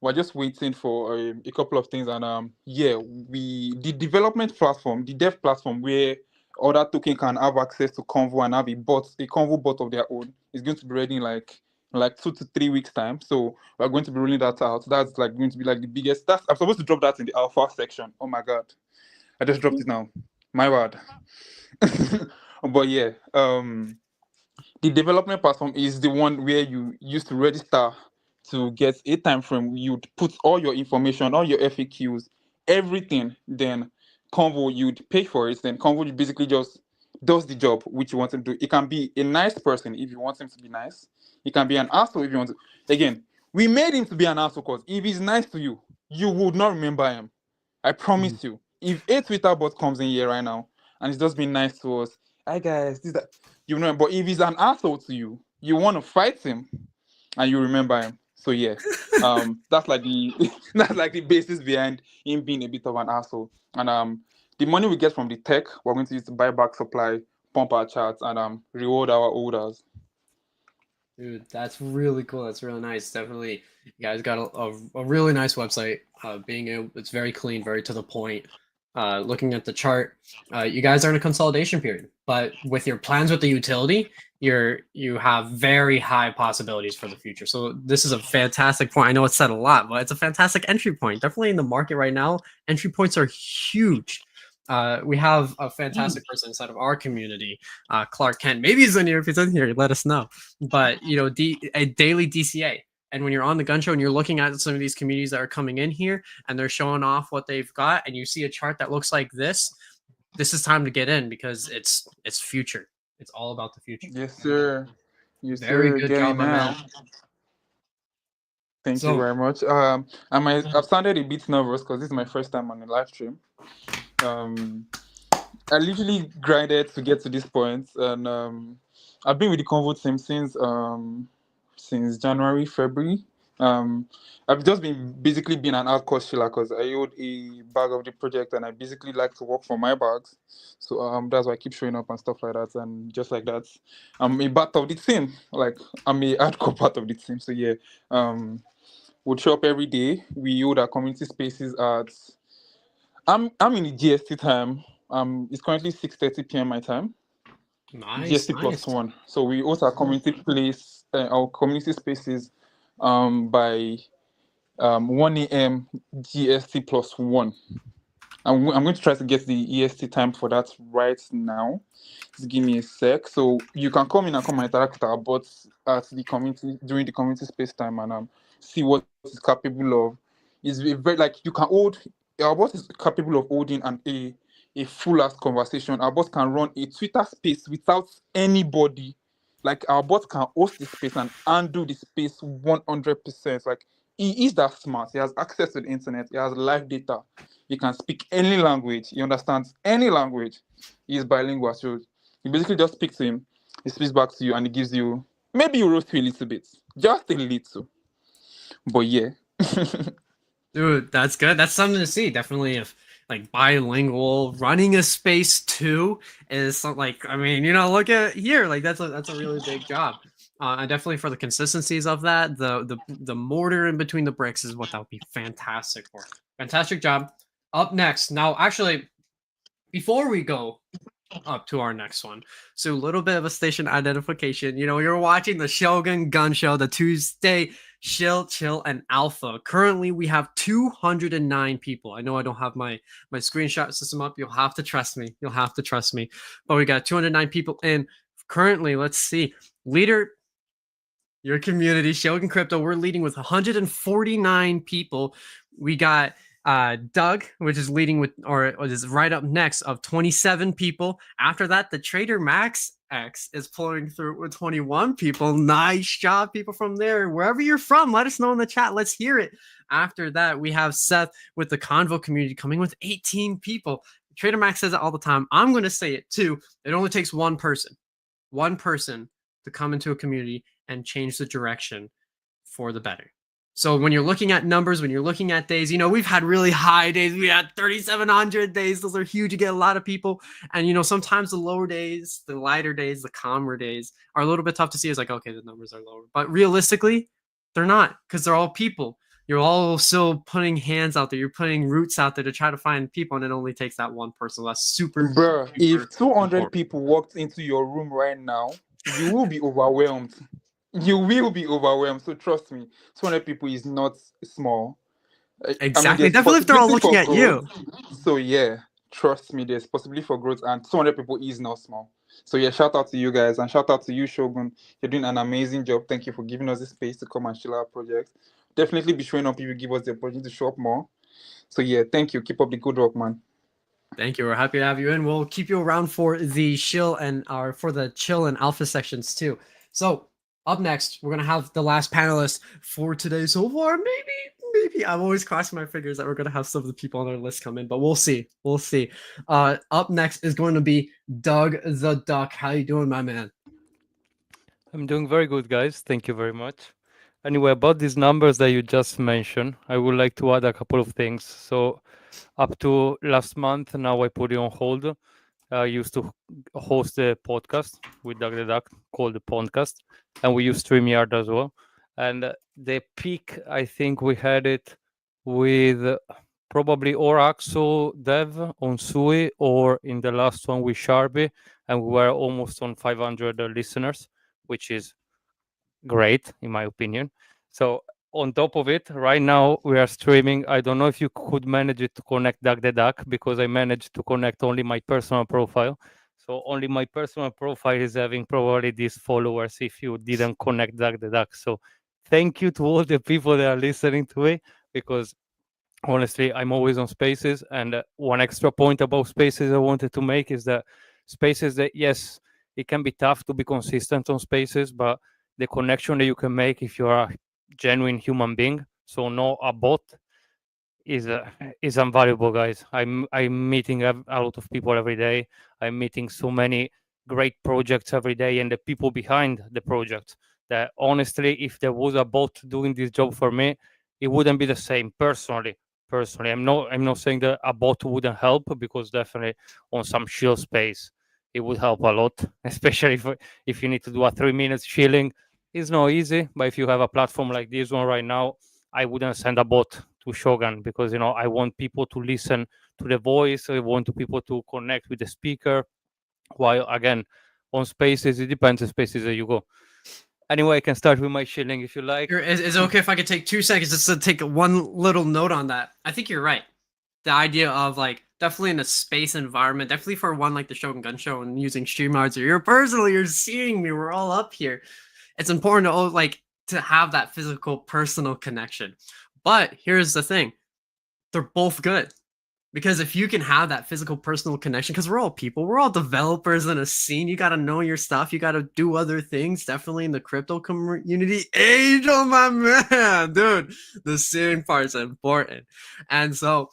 We're just waiting for a couple of things, and the development platform, the dev platform where other token can have access to Convo and have a Convo bot of their own, is going to be ready in like 2 to 3 weeks time. So we're going to be rolling that out. That's like going to be like the biggest. I'm supposed to drop that in the alpha section. Oh my god, I just dropped it now. My bad. But yeah, the development platform is the one where you used to register to get a time frame. You'd put all your information, all your FAQs, everything. Then Convo, you'd pay for it. Then Convo basically just does the job which you want him to do. It can be a nice person if you want him to be nice. It can be an asshole if you want to. Again, we made him to be an asshole because if he's nice to you, you would not remember him. I promise you. If a Twitter bot comes in here right now and he's just being nice to us, hi guys, this that, you know. But if he's an asshole to you, you want to fight him, and you remember him. So yeah, that's like the basis behind him being a bit of an asshole. And the money we get from the tech, we're going to use to buy back supply, pump our charts, and reward our orders. Dude, that's really cool. That's really nice. Definitely, you guys got a really nice website. It's very clean, very to the point. Looking at the chart, you guys are in a consolidation period, but with your plans with the utility, you have very high possibilities for the future. So this is a fantastic point. I know it's said a lot, but it's a fantastic entry point. Definitely in the market right now, entry points are huge. We have a fantastic person inside of our community, Clark Kent. Maybe he's in here. If he's in here, let us know. But you know, a daily DCA. And when you're on the gun show and you're looking at some of these communities that are coming in here and they're showing off what they've got, and you see a chart that looks like this is time to get in, because it's future. It's all about the future. Yes, sir. Yes, Very sir. good job, my man. Thank you very much. I've sounded a bit nervous because this is my first time on a live stream. I literally grinded to get to this point, and I've been with the Convo team since January, February. I've just been basically been an hardcore chiller because I hold a bag of the project and I basically like to work for my bags. So that's why I keep showing up and stuff like that. And just like that, I'm a part of the team. Like I'm a hardcore part of the team. So yeah, we'll show up every day. We hold our community spaces at I'm in the GST time. It's currently 6:30 p.m. my time. Nice, GST plus nice. one. So we host our community our community spaces, by 1 a.m. GST plus one. I'm going to try to get the EST time for that right now. Just give me a sec. So you can come in and come and interact with our bots at the community during the community space time and see what it's capable of. It's very like you can hold our bot is capable of holding a full ass conversation. Our bot can run a Twitter space without anybody. Like our bot can host the space and undo the space 100%. Like he is that smart. He has access to the internet. He has live data. He can speak any language. He understands any language. He is bilingual. So you basically just speak to him. He speaks back to you and he gives you maybe you roast you a little bit, just a little. But yeah. Dude, that's good. That's something to see. Definitely, if like bilingual running a space too is something like, I mean, look at here, like that's a really big job. And definitely for the consistencies of that, the mortar in between the bricks is what that would be fantastic for. Fantastic job. Up next, now actually, before we go up to our next one. So a little bit of a station identification. You're watching the Shogun Gun Show, the Tuesday Shill, Chill, and Alpha. Currently, we have 209 people. I know I don't have my screenshot system up. You'll have to trust me. But we got 209 people in. Currently, let's see. Leader, your community, Shogun Crypto, we're leading with 149 people. We got Doug, which is leading with, or is right up next, of 27 people. After that, the Trader Max X is pulling through with 21 people. Nice job, people from there. Wherever you're from, let us know in the chat. Let's hear it. After that, we have Seth with the Convo community coming with 18 people. Trader Max says it all the time. I'm going to say it too. It only takes one person to come into a community and change the direction for the better. So when you're looking at numbers, when you're looking at days, we've had really high days. We had 3,700 days. Those are huge. You get a lot of people. And, sometimes the lower days, the lighter days, the calmer days are a little bit tough to see. It's like, okay, the numbers are lower. But realistically, they're not, because they're all people. You're all still putting hands out there. You're putting roots out there to try to find people. And it only takes that one person. That's super. Bruh, if 200 important. people walked into your room right now, you will be overwhelmed. You will be overwhelmed. So trust me, 200 people is not small. Exactly. Definitely if they're all looking at you. So yeah, trust me, there's possibility for growth, and 200 people is not small. So yeah, shout out to you guys and shout out to you, Shogun. You're doing an amazing job. Thank you for giving us the space to come and chill our project. Definitely be showing up if you give us the opportunity to show up more. So yeah, thank you. Keep up the good work, man. Thank you. We're happy to have you in. We'll keep you around for the Shill and for the Chill and Alpha sections too. So up next, we're gonna have the last panelist for today so far. Maybe I'm always crossing my fingers that we're gonna have some of the people on our list come in, but we'll see. Up next is going to be Doug the Duck. How you doing, my man? I'm doing very good, guys. Thank you very much. Anyway, about these numbers that you just mentioned, I would like to add a couple of things. So up to last month, now I put it on hold. I used to host a podcast with Doug the Duck called The Podcast, and we use StreamYard as well. And the peak, I think we had it with probably or Axo Dev on Sui, or in the last one with Sharpie, and we were almost on 500 listeners, which is great in my opinion. So on top of it, right now we are streaming. I don't know if you could manage it to connect Duck the Duck, because I managed to connect only my personal profile. So only my personal profile is having probably these followers if you didn't connect Duck the Duck. So thank you to all the people that are listening to me, because honestly, I'm always on Spaces. And one extra point about Spaces I wanted to make is that Spaces, that yes, it can be tough to be consistent on Spaces, but the connection that you can make if you're a genuine human being, so not a bot, is invaluable, guys. I'm meeting a lot of people every day. I'm meeting so many great projects every day, and the people behind the project. that honestly, if there was a bot doing this job for me, it wouldn't be the same. Personally, I'm not saying that a bot wouldn't help, because definitely on some Shill space it would help a lot, especially if you need to do a 3 minutes shilling. It's not easy, but if you have a platform like this one right now, I wouldn't send a bot to Shogun, because I want people to listen to the voice. I want people to connect with the speaker. While again, on spaces, it depends on spaces that you go. Anyway, I can start with my shilling if you like. Is it okay if I could take 2 seconds just to take one little note on that? I think you're right. The idea of like definitely in a space environment, definitely for one like the Shogun Gun Show and using StreamYards, or you're seeing me, we're all up here. It's important to like to have that physical personal connection. But here's the thing. They're both good. Because if you can have that physical personal connection, because we're all people, we're all developers in a scene. You got to know your stuff. You got to do other things. Definitely in the crypto community. Angel, my man, dude, the scene part's important. And so,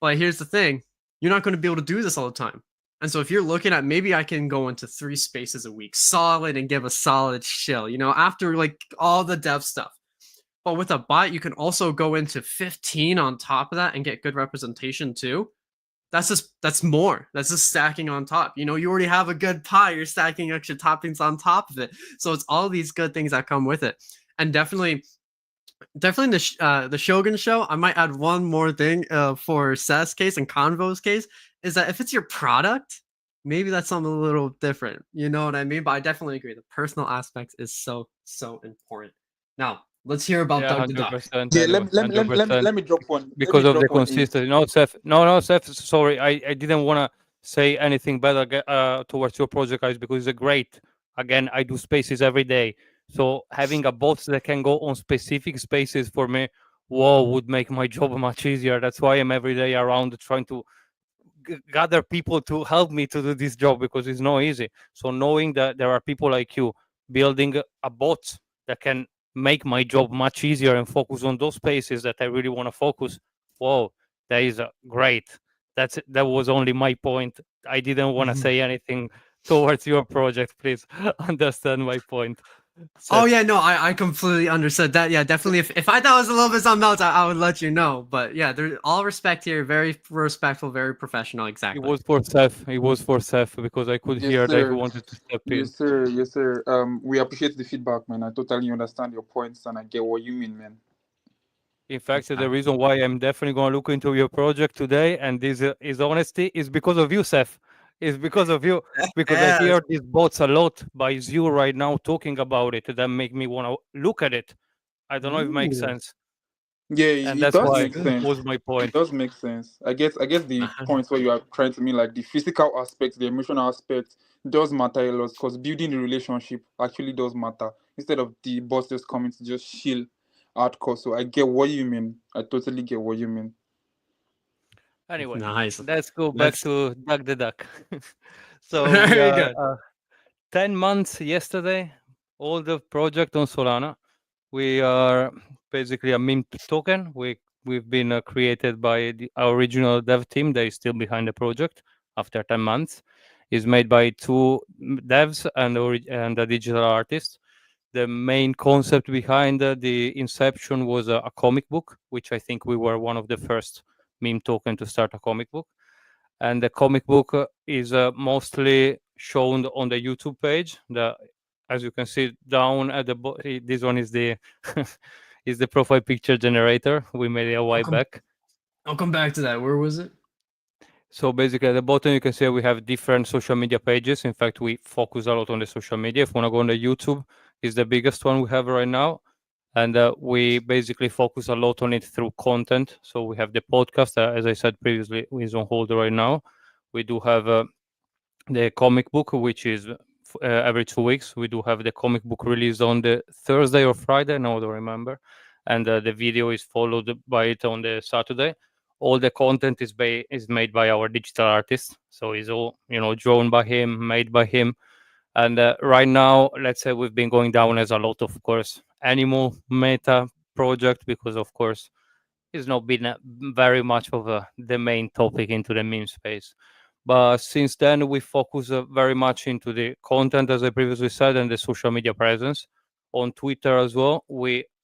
but here's the thing. You're not going to be able to do this all the time. And so if you're looking at, maybe I can go into 3 spaces a week, solid, and give a solid shill, after like all the dev stuff. But with a bot, you can also go into 15 on top of that and get good representation too. That's more. That's just stacking on top. You already have a good pie. You're stacking extra toppings on top of it. So it's all these good things that come with it. And definitely the Shogun show, I might add one more thing for Seth's case and Convo's case, is that if it's your product, maybe that's something a little different. You know what I mean? But I definitely agree. The personal aspects is so important. Now, let's hear about Doug the Duck. 100%. Yeah, Anyway, let me drop one. Because of the consistency. No, Seth. No, Seth. Sorry, I didn't want to say anything bad towards your project, guys, because it's great. Again, I do spaces every day, so having a bot that can go on specific spaces for me, would make my job much easier. That's why I'm every day around trying to gather people to help me to do this job, because it's not easy. So knowing that there are people like you building a bot that can make my job much easier and focus on those spaces that I really want to focus. Whoa, that is great. That was only my point. I didn't want to say anything towards your project. Please understand my point. Oh yeah, no, I completely understood that. Yeah, definitely. If I thought it was a little bit something else, I would let you know. But yeah, there's all respect here. Very respectful, very professional. Exactly. It was for Seth. It was for Seth, because I could hear that he wanted to step in. Yes, sir. Yes, sir. We appreciate the feedback, man. I totally understand your points and I get what you mean, man. In fact, the reason why I'm definitely going to look into your project today, and this is honesty, is because of you, Seth. It's because of you, because I hear these bots a lot by you right now talking about it that make me want to look at it. I don't know if it makes sense. Yeah, And it that's does why make sense. was my point. It does make sense. I guess the points where you are trying to mean, like the physical aspect, the emotional aspect, does matter a lot, because building the relationship actually does matter, instead of the boss just coming to just chill hardcore. So I get what you mean. I totally get what you mean. Anyway, nice. Let's go back to Doug the Duck. So we Very are good. 10 months yesterday, all the project on Solana. We are basically a meme token. We've been created by our original dev team that is still behind the project after 10 months. It's made by 2 devs and a digital artist. The main concept behind the inception was a comic book, which I think we were one of the first meme token to start a comic book. And the comic book is mostly shown on the YouTube page. As you can see down at the bottom, this one is the is the profile picture generator. We made it a while back. I'll come back to that. Where was it? So basically at the bottom, you can see we have different social media pages. In fact, we focus a lot on the social media. If you want to go on the YouTube, is the biggest one we have right now. And we basically focus a lot on it through content. So we have the podcast, as I said previously, is on hold right now. We do have the comic book, which is every 2 weeks. We do have the comic book release on the Thursday or Friday, no, I don't remember. And the video is followed by it on the Saturday. All the content is made by our digital artist. So it's all, drawn by him, made by him. And right now, let's say we've been going down as a lot, of course, animal meta project, because, of course, it's not been very much of the main topic into the meme space. But since then, we focus very much into the content, as I previously said, and the social media presence. on Twitter as well.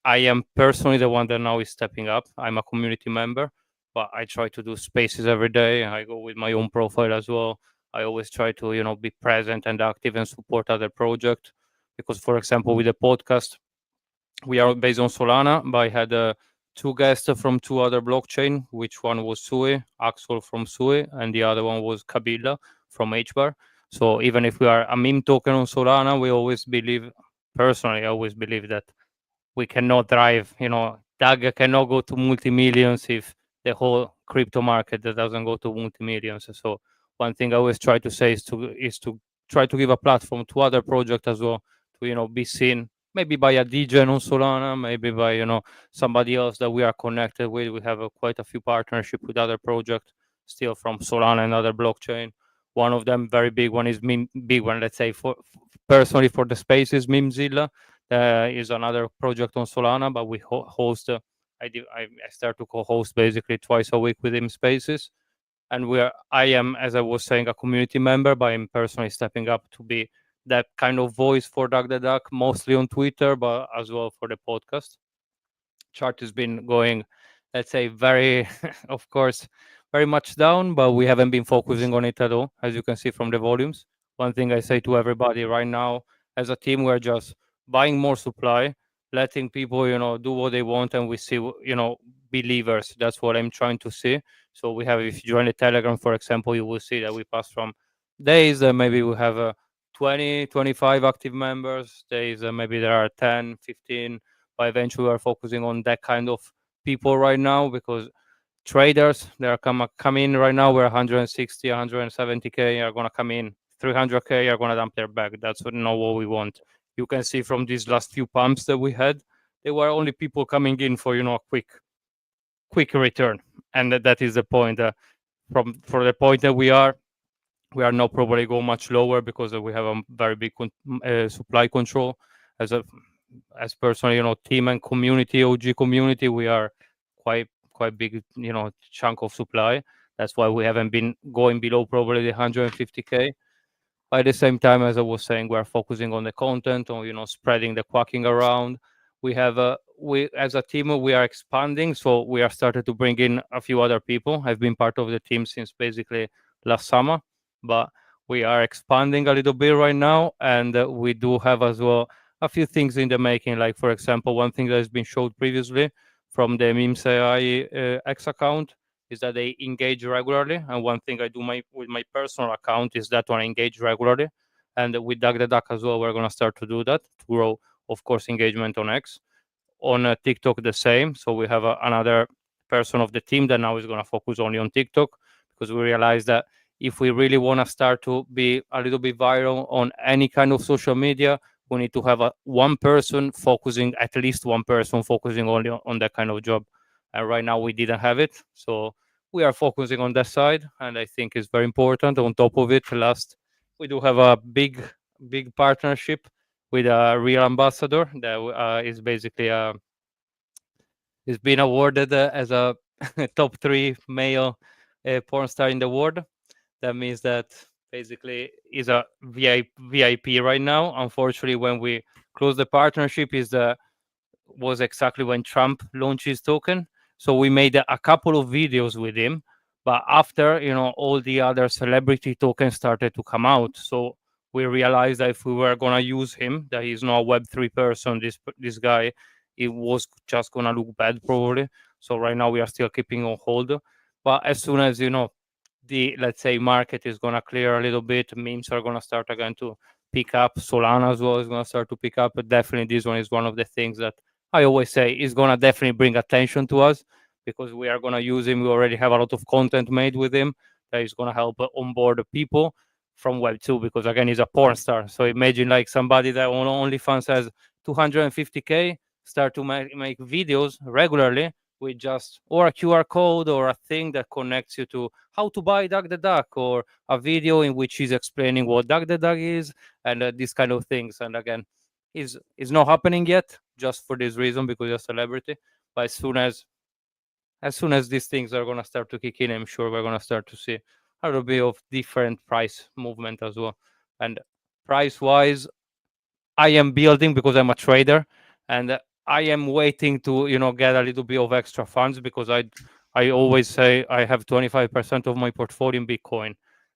I am personally the one that now is stepping up. I'm a community member, but I try to do spaces every day. I go with my own profile as well. I always try to, be present and active and support other projects. Because, for example, with the podcast, we are based on Solana, but I had two guests from two other blockchain, which one was Sui, Axel from Sui, and the other one was Kabila from HBAR. So even if we are a meme token on Solana, we always believe, personally, I always believe that we cannot drive, DAG cannot go to multi-millions if the whole crypto market that doesn't go to multi-millions. So one thing I always try to say is to try to give a platform to other projects as well to, be seen maybe by a DJ on Solana, maybe by, somebody else that we are connected with. We have quite a few partnership with other projects still from Solana and other blockchain. One of them, very big one, is big one, let's say, for personally for the space is Memezilla. Is another project on Solana, but we host. I start to co-host basically twice a week with him spaces, and I am, as I was saying, a community member, but I'm personally stepping up to be that kind of voice for Duck the Duck, mostly on Twitter, but as well for the podcast. Chart has been going, let's say, very, of course, very much down, but we haven't been focusing on it at all, as you can see from the volumes. One thing I say to everybody right now, as a team, we're just buying more supply, letting people, do what they want, and we see, believers. That's what I'm trying to see. So we have, if you join the Telegram, for example, you will see that we pass from days that maybe we have 20, 25 active members, days maybe there are 10, 15, but eventually we're focusing on that kind of people right now, because traders, they are come in right now, we're 160, 170k, are going to come in 300k, are going to dump their bag. That's not what we want. You can see from these last few pumps that we had, there were only people coming in for, a quick return. And that is the point. For the point that we are not probably go much lower, because we have a very big supply control. As personally, team and community, OG community, we are quite big, chunk of supply. That's why we haven't been going below probably the 150k. At the same time, as I was saying, we are focusing on the content, on spreading the quacking around. We have we as a team, we are expanding, so we are started to bring in a few other people. I've been part of the team since basically last summer, but we are expanding a little bit right now, and we do have as well a few things in the making. Like, for example, one thing that has been showed previously from the Memes AI X account is that they engage regularly. And one thing I do with my personal account is that one, I engage regularly. And with Duck the Duck as well, we're going to start to do that to grow, of course, engagement on X. On TikTok, the same. So we have another person of the team that now is going to focus only on TikTok, because we realize that if we really want to start to be a little bit viral on any kind of social media, we need to have at least one person focusing only on that kind of job. And right now we didn't have it. So we are focusing on that side. And I think it's very important. On top of it, we do have a big partnership with a real ambassador that is basically is being awarded as a top 3 male porn star in the world. That means that basically is a VIP right now. Unfortunately, when we close the partnership, was exactly when Trump launched his token. So we made a couple of videos with him, but after, all the other celebrity tokens started to come out, so we realized that if we were gonna use him, that he's not a Web3 person, this guy, it was just gonna look bad probably. So right now we are still keeping on hold. But as soon as the, let's say, market is gonna clear a little bit, memes are gonna start again to pick up. Solana as well is gonna start to pick up. But definitely this one is one of the things that I always say is gonna definitely bring attention to us, because we are gonna use him. We already have a lot of content made with him that is gonna help onboard people from Web2, because again, he's a porn star. So imagine like somebody that on OnlyFans has 250k start to make videos regularly with just or a QR code or a thing that connects you to how to buy Duck the Duck, or a video in which he's explaining what Duck the Duck is, and these kind of things. And again, is not happening yet, just for this reason, because you're a celebrity. But as soon as these things are gonna start to kick in, I'm sure we're gonna start to see a little bit of different price movement as well. And price wise, I am building because I'm a trader, and I am waiting to get a little bit of extra funds, because I always say I have 25% of my portfolio in Bitcoin,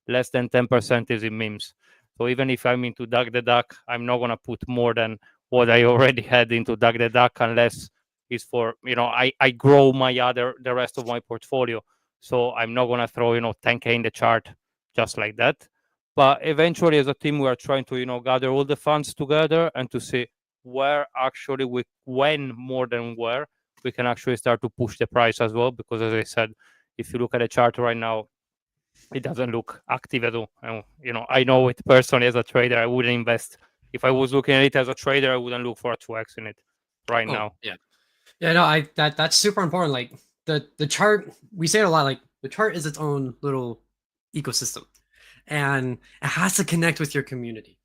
less than 10% is in memes. So even if I'm into Duck the Duck, I'm not gonna put more than what I already had into Duck the Duck, unless it's for I grow the rest of my portfolio. So I'm not gonna throw 10K in the chart just like that. But eventually, as a team, we are trying to gather all the funds together and to see where actually when more than where we can actually start to push the price as well. Because as I said, if you look at the chart right now, it doesn't look active at all. And, I know it personally as a trader, I wouldn't invest. If I was looking at it as a trader, I wouldn't look for a 2x in it right now. Yeah, no, that's super important. Like the chart, we say it a lot. Like the chart is its own little ecosystem, and it has to connect with your community.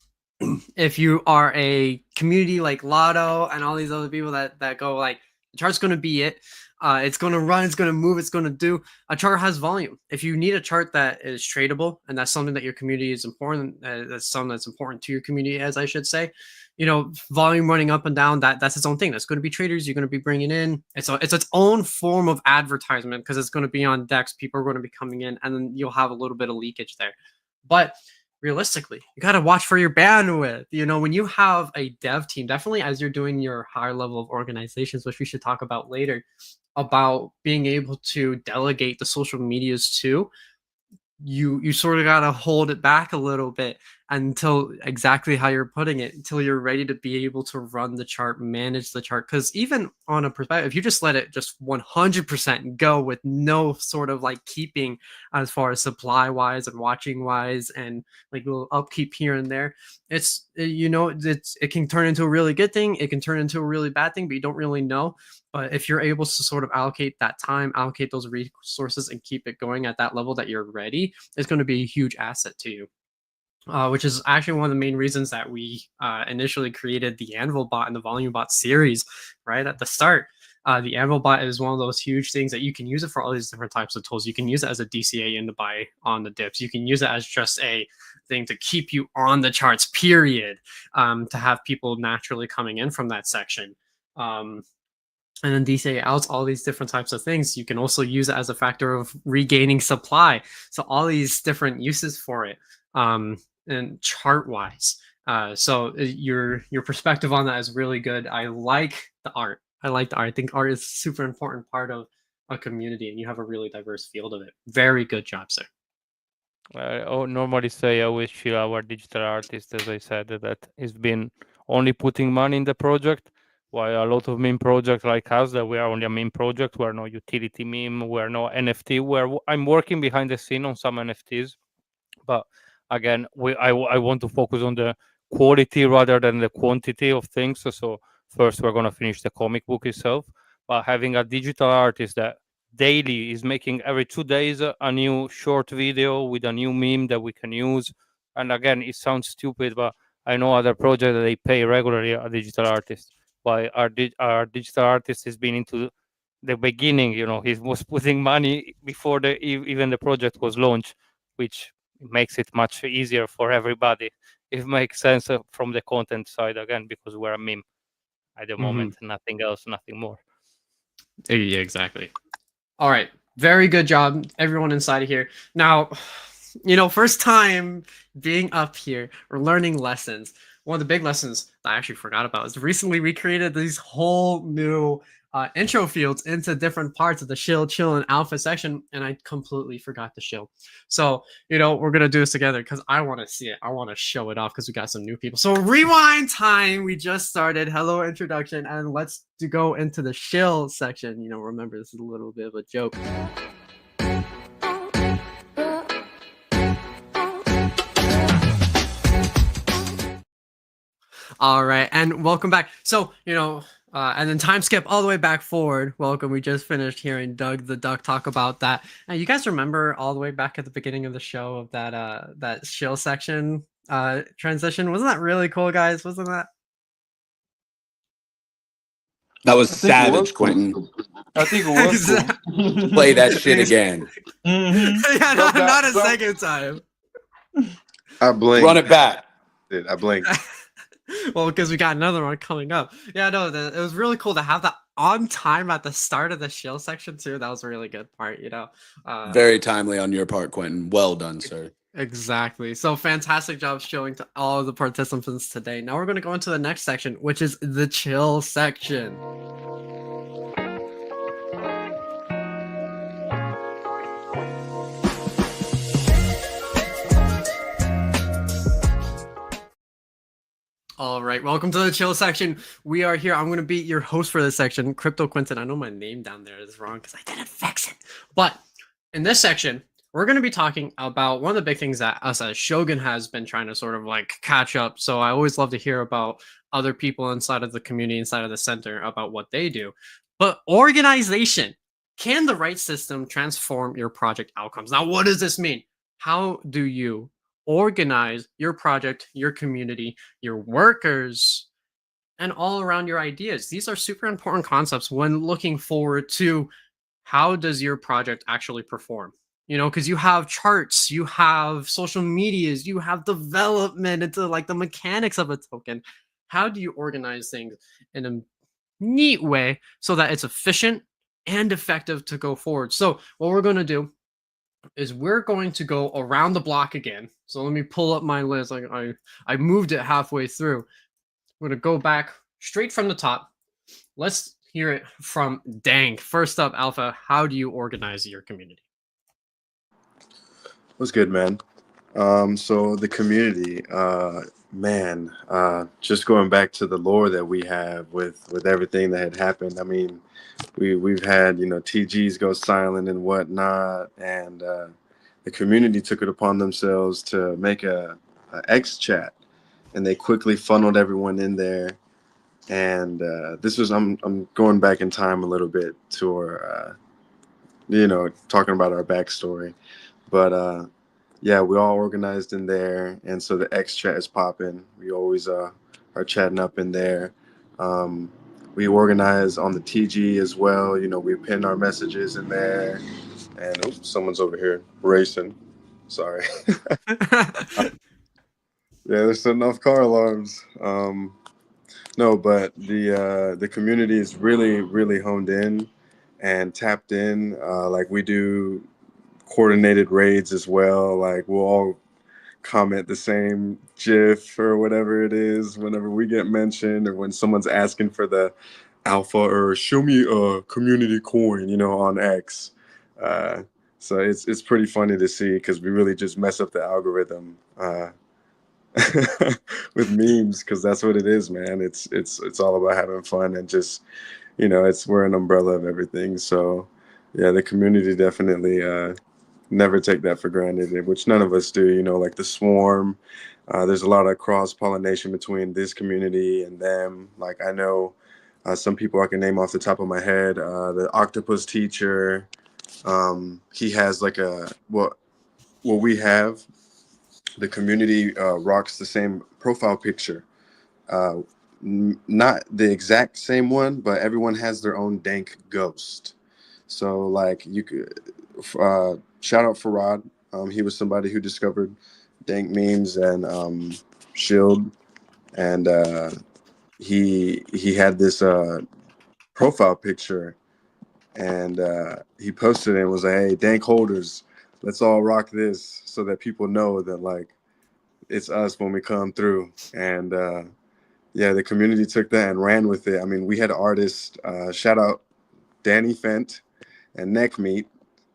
If you are a community like Lotto and all these other people that go like, the chart's going to be it. It's going to run, it's going to move, it's going to do. A chart has volume. If you need a chart that is tradable, and that's something that your community is important, that's something that's important to your community, as I should say, volume running up and down, that's its own thing. That's going to be traders you're going to be bringing in. It's its own form of advertisement, because it's going to be on DEX. People are going to be coming in, and then you'll have a little bit of leakage there. But realistically, you got to watch for your bandwidth. When you have a dev team, definitely as you're doing your higher level of organizations, which we should talk about later, about being able to delegate the social medias to, you sort of got to hold it back a little bit until exactly how you're putting it, until you're ready to be able to run the chart, manage the chart. Because even on a perspective, if you just let it just 100% go with no sort of like keeping as far as supply wise and watching wise and like a little upkeep here and there, it can turn into a really good thing. It can turn into a really bad thing, but you don't really know. But if you're able to sort of allocate that time, allocate those resources, and keep it going at that level that you're ready, it's going to be a huge asset to you. Which is actually one of the main reasons that we initially created the Anvil bot and the Volume bot series right at the start. The Anvil bot is one of those huge things that you can use it for all these different types of tools. You can use it as a DCA in to buy on the dips. You can use it as just a thing to keep you on the charts, period, to have people naturally coming in from that section. And then DCA outs, all these different types of things. You can also use it as a factor of regaining supply. So all these different uses for it. And chart wise, so your perspective on that is really good. I like the art. I think art is a super important part of a community, and you have a really diverse field of it. Very good job, sir. I normally say I always Shill, our digital artist, as I said, that has been only putting money in the project, while a lot of meme projects like us, that we are only a meme project, we're no utility meme, we're no NFT, I'm working behind the scene on some NFTs, but again, I want to focus on the quality rather than the quantity of things. So first we're going to finish the comic book itself, but having a digital artist that daily is making every 2 days a new short video with a new meme that we can use. And again, it sounds stupid, but I know other projects that they pay regularly a digital artist. But our digital artist has been into the beginning, he was putting money before even the project was launched, which makes it much easier for everybody. It makes sense from the content side, again, because we're a meme at the moment, nothing else, nothing more. Yeah, exactly. All right, very good job, everyone inside of here. Now, first time being up here, we're learning lessons. One of the big lessons that I actually forgot about is recently we created these whole new intro fields into different parts of the Shill, Chill, and Alpha section, and I completely forgot the Shill. So, we're going to do this together because I want to see it. I want to show it off because we got some new people. So, rewind time. We just started. Hello, introduction, and let's go into the Shill section. Remember, this is a little bit of a joke. All right, and welcome back. So, and then time skip all the way back forward. Welcome. We just finished hearing Doug the Duck talk about that. And you guys remember all the way back at the beginning of the show of that Shill section transition? Wasn't that really cool, guys? Wasn't that? That was savage, Quentin. I think it was cool. Play that shit again. Yeah, not a second time. I blinked. Run it back. I blinked. Well, because we got another one coming up. Yeah, no, it was really cool to have that on time at the start of the Shill section too. That was a really good part, you know. Very timely on your part, Quentin. Well done, sir. Exactly. So fantastic job showing to all of the participants today. Now we're going to go into the next section, which is the chill section. All right, welcome to the chill section. We are here. I'm going to be your host for this section, Crypto Quentin. I know my name down there is wrong because I didn't fix it. But in this section, we're going to be talking about one of the big things that us as Shogun has been trying to sort of like catch up. So I always love to hear about other people inside of the community, inside of the center, about what they do. But organization. Can the right system transform your project outcomes? Now, what does this mean? How do you organize your project, your community, your workers, and all around your ideas? These are super important concepts when looking forward to how does your project actually perform? You know, because you have charts, you have social medias, you have development into like the mechanics of a token. How do you organize things in a neat way so that it's efficient and effective to go forward? So what we're going to do is we're going to go around the block again. So let me pull up my list. Like I moved it halfway through. We're going to go back straight from the top. Let's hear it from Dank. First up, Alpha, how do you organize your community? What's good, man? So the community, man, just going back to the lore that we have with everything that had happened. I mean, we've had, you know, TGs go silent and whatnot, and the community took it upon themselves to make a X chat, and they quickly funneled everyone in there. And this was I'm going back in time a little bit to our, you know, talking about our backstory, but yeah, we all organized in there, and so the X chat is popping. We always are chatting up in there. We organize on the TG as well. You know, we pin our messages in there. And oops, someone's over here racing. Sorry. Yeah, there's enough car alarms. No, but the community is really honed in and tapped in. Like we do coordinated raids as well. Like we'll all comment the same GIF or whatever it is whenever we get mentioned, or when someone's asking for the alpha or show me a community coin, you know, on X. So it's pretty funny to see because we really just mess up the algorithm with memes, because that's what it is, man. It's all about having fun and just, you know, we're an umbrella of everything. So yeah, the community definitely never take that for granted, which none of us do. You know, like the swarm, there's a lot of cross pollination between this community and them. Like I know some people I can name off the top of my head. The octopus teacher, he has like what we have. The community rocks the same profile picture. Not the exact same one, but everyone has their own dank ghost. So like you could shout out Farad. He was somebody who discovered dank memes and Shield, and he had this profile picture, and he posted it and was like, "Hey, dank holders, let's all rock this so that people know that like it's us when we come through." And yeah, the community took that and ran with it. I mean, we had artists, shout out Danny Fent and Neck Meat.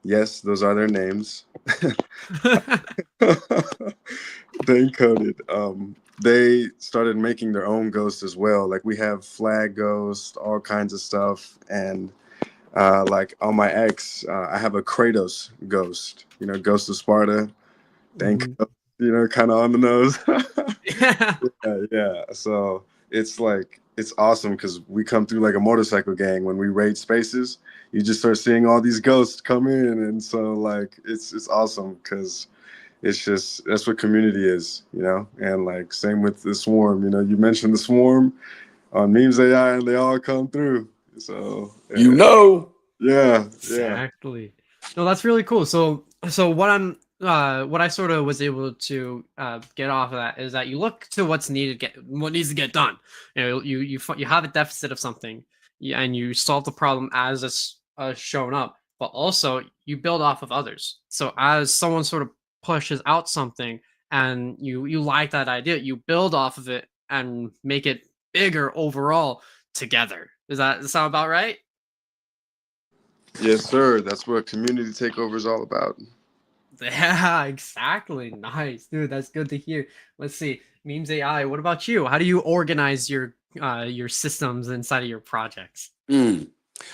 Yes, those are their names. They coded. They started making their own ghosts as well. Like we have flag ghost, all kinds of stuff. And like on my X, I have a Kratos ghost, you know, Ghost of Sparta. Thank you know, kind of on the nose. Yeah. So it's like, it's awesome because we come through like a motorcycle gang. When we raid spaces, you just start seeing all these ghosts come in, and so like it's awesome because it's just, that's what community is, you know. And like same with the swarm, you know, you mentioned the swarm on Memes AI and they all come through. So yeah. You know. Yeah. Exactly. No, that's really cool. So what I'm what I sort of was able to get off of that is that you look to what's needed, what needs to get done. You know, you have a deficit of something, and you solve the problem as it's shown up. But also, you build off of others. So as someone sort of pushes out something, and you like that idea, you build off of it and make it bigger overall together. Does that sound about right? Yes, sir. That's what community takeover is all about. Yeah, exactly. Nice, dude. That's good to hear. Let's see. Memes AI. What about you? How do you organize your systems inside of your projects? Mm.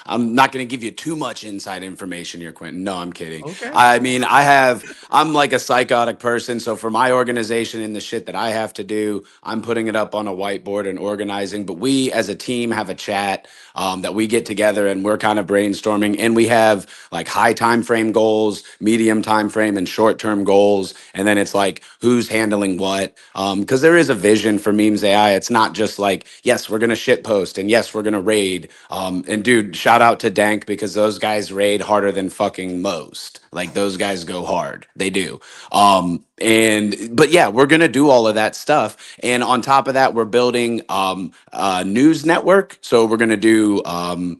I'm not going to give you too much inside information here, Quentin. No, I'm kidding. Okay. I mean, I'm like a psychotic person. So for my organization and the shit that I have to do, I'm putting it up on a whiteboard and organizing. But we as a team have a chat that we get together and we're kind of brainstorming. And we have like high time frame goals, medium time frame, and short term goals. And then it's like who's handling what. Because there is a vision for Memes AI. It's not just like, yes, we're going to shit post and yes, we're going to raid. And dude, shout out to Dank because those guys raid harder than fucking most. Like those guys go hard. They do. But yeah, we're gonna do all of that stuff. And on top of that, we're building a news network. So we're gonna do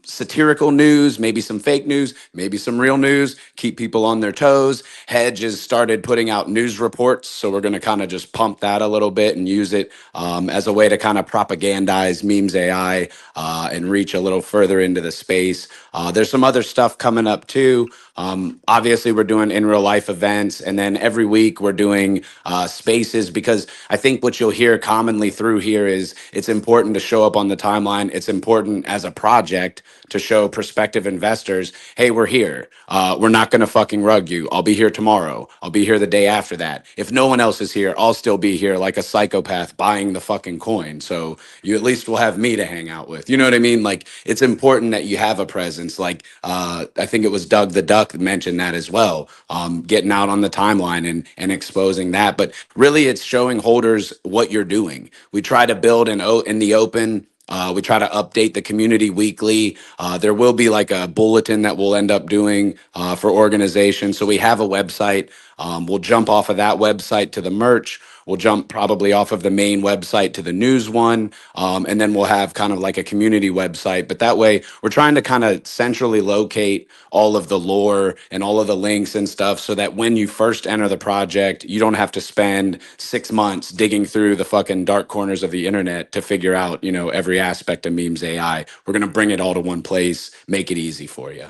satirical news, maybe some fake news, maybe some real news, keep people on their toes. Hedge has started putting out news reports. So we're gonna kind of just pump that a little bit and use it as a way to kind of propagandize Memes AI and reach a little further into the space. There's some other stuff coming up too. Obviously, we're doing in real life events, and then every week we're doing spaces because I think what you'll hear commonly through here is it's important to show up on the timeline. It's important as a project to show prospective investors, hey, we're here. We're not going to fucking rug you. I'll be here tomorrow. I'll be here the day after that. If no one else is here, I'll still be here like a psychopath buying the fucking coin. So you at least will have me to hang out with. You know what I mean? Like it's important that you have a presence. Like I think it was Doug the Duck mentioned that as well. Getting out on the timeline and exposing that. But really, it's showing holders what you're doing. We try to build in the open. We try to update the community weekly. There will be like a bulletin that we'll end up doing for organizations. So we have a website. We'll jump off of that website to the merch. We'll jump probably off of the main website to the news one. And then we'll have kind of like a community website. But that way, we're trying to kind of centrally locate all of the lore and all of the links and stuff so that when you first enter the project, you don't have to spend 6 months digging through the fucking dark corners of the internet to figure out, you know, every aspect of Memes AI. We're going to bring it all to one place, make it easy for you.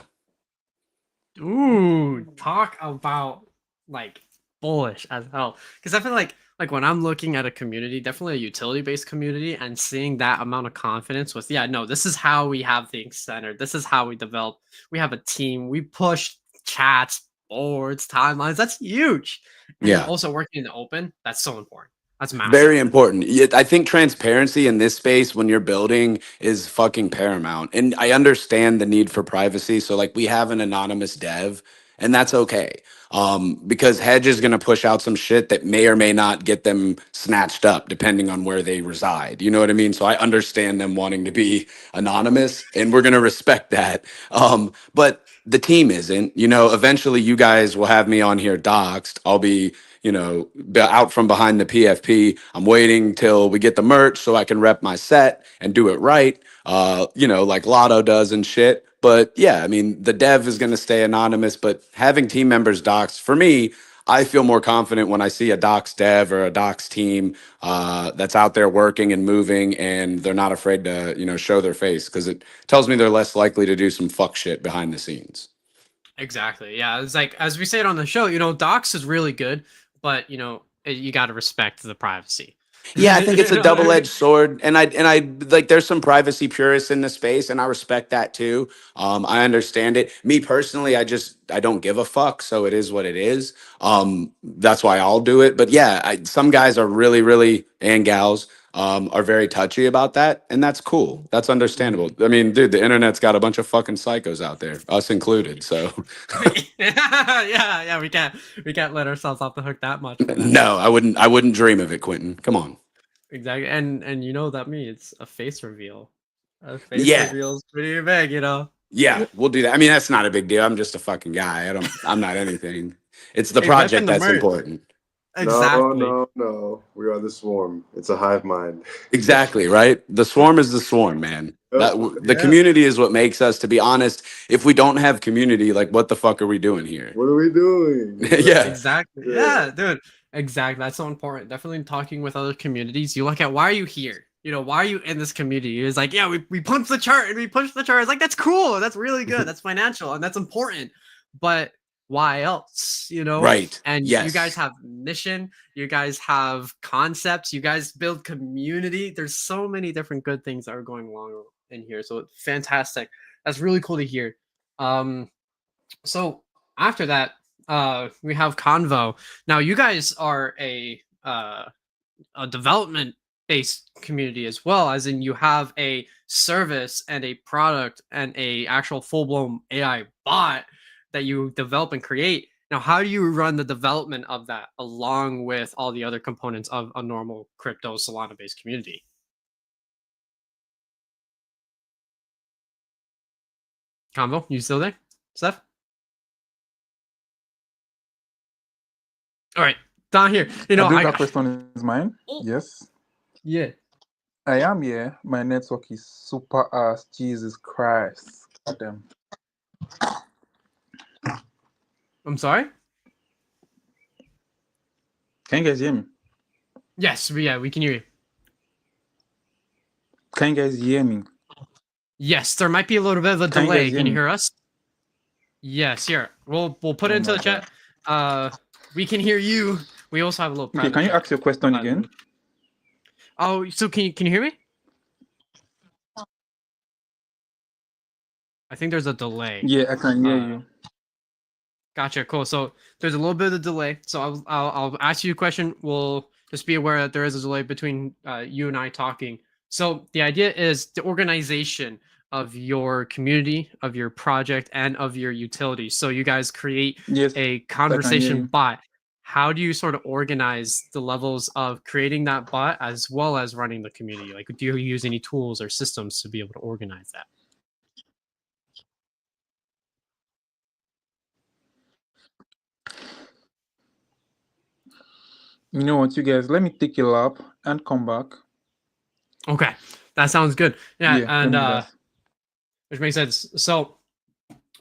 Ooh, talk about like bullish as hell. Because I feel like when I'm looking at a community, definitely a utility-based community, and seeing that amount of confidence with, yeah, no, this is how we have things centered. This is how we develop. We have a team. We push chats, boards, timelines. That's huge. And then Yeah. also working in the open, that's so important. That's massive. Very important. I think transparency in this space when you're building is fucking paramount. And I understand the need for privacy. So like we have an anonymous dev and that's okay. Because Hedge is going to push out some shit that may or may not get them snatched up depending on where they reside. You know what I mean? So I understand them wanting to be anonymous and we're going to respect that. But the team isn't, you know, eventually you guys will have me on here doxxed. I'll be, you know, out from behind the PFP. I'm waiting till we get the merch so I can rep my set and do it right, you know, like Lotto does and shit. But yeah, I mean, the dev is going to stay anonymous, but having team members doxed, for me, I feel more confident when I see a docs dev or a docs team that's out there working and moving and they're not afraid to, you know, show their face because it tells me they're less likely to do some fuck shit behind the scenes. Exactly. Yeah. It's like, as we say it on the show, you know, docs is really good, but, you know, you got to respect the privacy. Yeah, I think it's You a know what I mean? double-edged sword, and I like. There's some privacy purists in the space, and I respect that too. I understand it. Me personally, I don't give a fuck, so it is what it is. That's why I'll do it. But yeah, some guys are really and gals are very touchy about that, and that's cool. That's understandable. I mean, dude, the internet's got a bunch of fucking psychos out there, us included. So Yeah, we can't let ourselves off the hook that much for that. no, I wouldn't dream of it, Quentin. Come on. Exactly. And you know that means a face reveal. A face Yeah. reveal is pretty big, you know. Yeah, we'll do that. I mean, that's not a big deal. I'm just a fucking guy. I'm not anything. It's the Hey, rep project in the that's merch. important. Exactly. No. We are the swarm. It's a hive mind. Exactly, right? The swarm is the swarm, man. The Yeah. community is what makes us, to be honest. If we don't have community, like what the fuck are we doing here? What are we doing? Yeah. Exactly. Yeah, dude. Exactly. That's so important. Definitely talking with other communities. You look at why are you here? You know, why are you in this community? It's like, yeah, we punch the chart and we push the chart. It's like, that's cool. That's really good. That's financial and that's important. But why else? You know? Right. And you guys Yes. have mission, you guys have concepts, you guys build community. There's so many different good things that are going along in here. So fantastic. That's really cool to hear. So after that, we have Convo. Now you guys are a development based community as well, as in you have a service and a product and a actual full blown AI bot that you develop and create. Now, how do you run the development of that along with all the other components of a normal crypto Solana based community? Convo, you still there, Steph? All right, down here. You know, I believe that question is mine. Oh. Yes. Yeah. I am here. My network is super ass. Jesus Christ. Goddamn. I'm sorry? Can you guys hear me? Yes, yeah, we can hear you. Can you guys hear me? Yes, there might be a little bit of a Can you delay. guys hear Can you me? hear us? Yes, here. We'll put it Oh into my the chat. We can hear you. We also have a little Okay, private can you chat. ask your question again? Oh, so can you hear me? I think there's a delay. Yeah, I can hear you. Gotcha. Cool. So there's a little bit of a delay. So I'll ask you a question. We'll just be aware that there is a delay between you and I talking. So the idea is the organization of your community, of your project, and of your utility. So you guys create Yes, a I can hear conversation you. bot. How do you sort of organize the levels of creating that bot as well as running the community? Like, do you use any tools or systems to be able to organize that? You know what, you guys? Let me take a lap and come back. Okay, that sounds good. Yeah, Yeah, and let me do that. which makes sense. So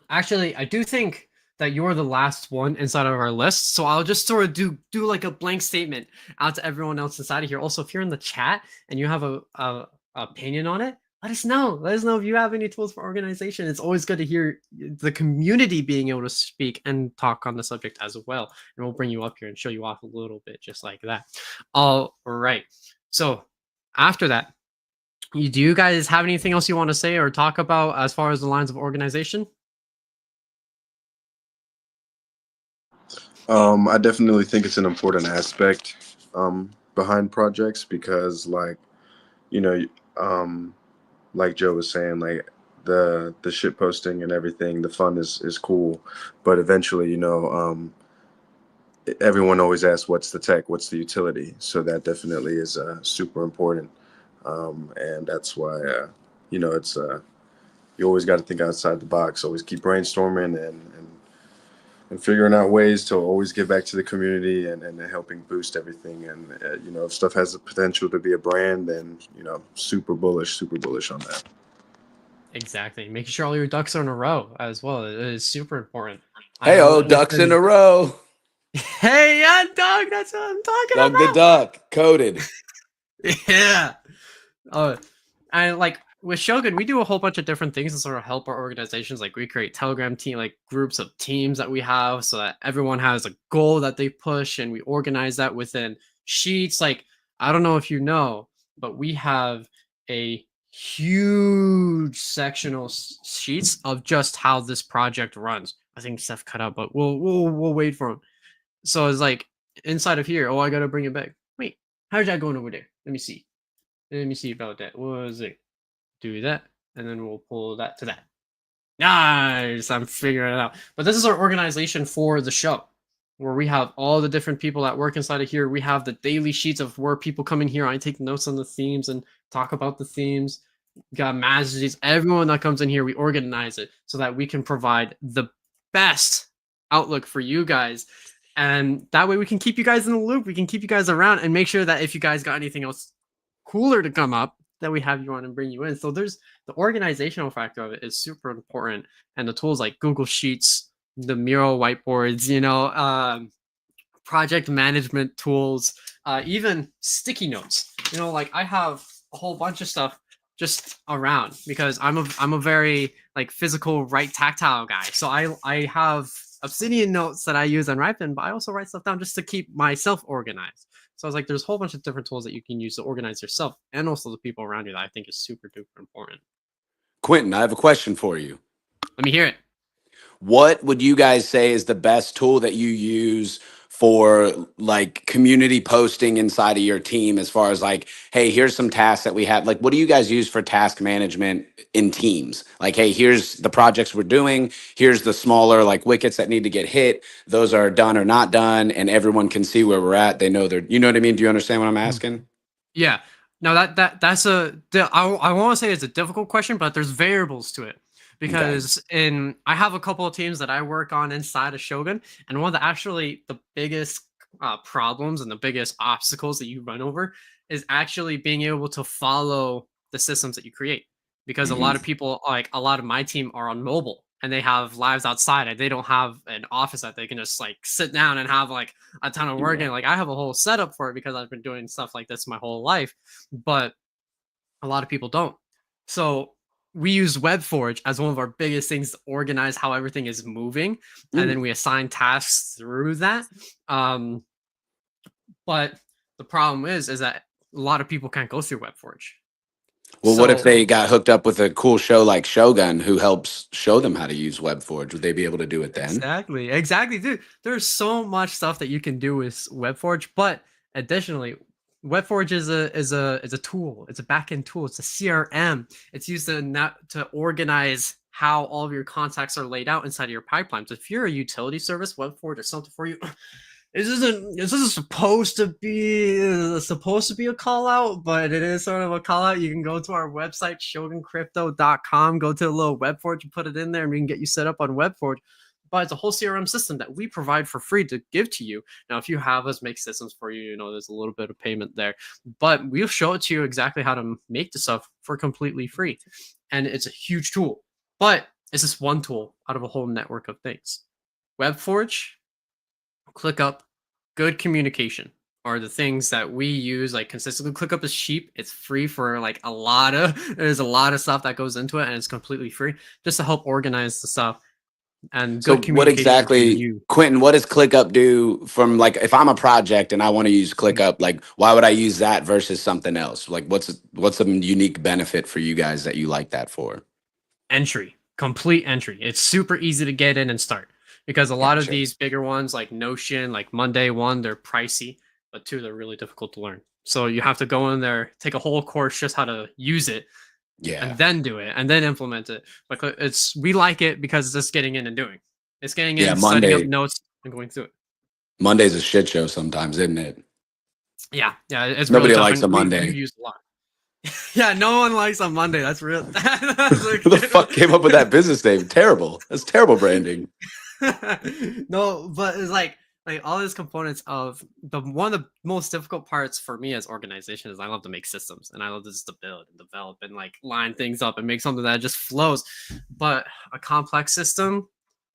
actually, I do think that you're the last one inside of our list. So I'll just sort of do like a blank statement out to everyone else inside of here. Also, if you're in the chat and you have a opinion on it, let us know. Let us know if you have any tools for organization. It's always good to hear the community being able to speak and talk on the subject as well. And we'll bring you up here and show you off a little bit just like that. All right. So after that, do you guys have anything else you want to say or talk about as far as the lines of organization? I definitely think it's an important aspect behind projects because, like, you know, like Joe was saying, like the shit posting and everything, the fun is cool, but eventually, everyone always asks, "What's the tech? What's the utility?" So that definitely is super important, and that's why it's you always got to think outside the box. Always keep brainstorming and figuring out ways to always give back to the community and helping boost everything. And if stuff has the potential to be a brand, then super bullish on that. Exactly. Making sure all your ducks are in a row as well. It is super important. Hey, ducks in a row. Hey, yeah, Doug, that's what I'm talking Doug about. the duck, coded. Yeah. And like with Shogun, we do a whole bunch of different things to sort of help our organizations. Like we create Telegram team, like groups of teams that we have so that everyone has a goal that they push and we organize that within sheets. Like, I don't know if you know, but we have a huge sectional sheets of just how this project runs. I think Steph cut out, but we'll wait for him. So it's like inside of here. Oh, I gotta bring it back. Wait, how's that going over there? Let me see. Let me see about that. What was it? Do that, and then we'll pull that to that. Nice. I'm figuring it out. But this is our organization for the show, where we have all the different people that work inside of here. We have the daily sheets of where people come in here. I take notes on the themes and talk about the themes. Got messages. Everyone that comes in here, we organize it so that we can provide the best outlook for you guys. And that way we can keep you guys in the loop. We can keep you guys around and make sure that if you guys got anything else cooler to come up, that we have you on and bring you in. So there's the organizational factor of it is super important. And the tools like Google Sheets, the Miro whiteboards, project management tools, even sticky notes. Like I have a whole bunch of stuff just around because I'm a very like physical, right, tactile guy. So I have Obsidian notes that I use on Ripen, but I also write stuff down just to keep myself organized. So I was like, there's a whole bunch of different tools that you can use to organize yourself and also the people around you that I think is super duper important. Quentin, I have a question for you. Let me hear it. What would you guys say is the best tool that you use for like community posting inside of your team as far as like, hey, here's some tasks that we have? Like, what do you guys use for task management in teams? Like, hey, here's the projects we're doing. Here's the smaller like wickets that need to get hit. Those are done or not done. And everyone can see where we're at. They know you know what I mean? Do you understand what I'm asking? Yeah. No, that's I want to say it's a difficult question, but there's variables to it. Because I have a couple of teams that I work on inside of Shogun, and one of the biggest problems and the biggest obstacles that you run over is actually being able to follow the systems that you create. Because a lot of people, like a lot of my team, are on mobile and they have lives outside and they don't have an office that they can just like sit down and have like a ton of work. And like I have a whole setup for it because I've been doing stuff like this my whole life, but a lot of people don't. So we use WebForge as one of our biggest things to organize how everything is moving, and then we assign tasks through that. But the problem is that a lot of people can't go through WebForge. Well, what if they got hooked up with a cool show like Shogun who helps show them how to use WebForge? Would they be able to do it then? Exactly, dude. There's so much stuff that you can do with WebForge, but additionally, WebForge is a tool. It's a backend tool. It's a CRM. It's used to organize how all of your contacts are laid out inside of your pipelines. If you're a utility service, WebForge is something for you. This isn't supposed to be a call out, but it is sort of a call out. You can go to our website, shoguncrypto.com, go to the little WebForge and put it in there, and we can get you set up on WebForge. But it's a whole CRM system that we provide for free to give to you. Now, if you have us make systems for you, there's a little bit of payment there, but we'll show it to you exactly how to make the stuff for completely free. And it's a huge tool, but it's just one tool out of a whole network of things. WebForge, ClickUp, good communication are the things that we use like consistently. ClickUp is cheap. It's free for like there's a lot of stuff that goes into it, and it's completely free just to help organize the stuff. And so what exactly, Quentin, what does ClickUp do from like, if I'm a project and I want to use ClickUp, like why would I use that versus something else? Like what's some unique benefit for you guys that you like that for? Complete entry. It's super easy to get in and start because a lot of these bigger ones like Notion, like Monday, one, they're pricey, but two, they're really difficult to learn. So you have to go in there, take a whole course just how to use it. And then do it and then implement it. Like we like it because it's just getting in and doing. It's getting in, setting up notes and going through it. Monday's a shit show sometimes, isn't it? Yeah. It's nobody really likes a Monday. We've used a lot. Yeah, no one likes a Monday. That's real. Who the fuck came up with that business name? Terrible. That's terrible branding. No, but it's like all these components of one of the most difficult parts for me as organization is I love to make systems and I love just to build and develop and like line things up and make something that just flows. But a complex system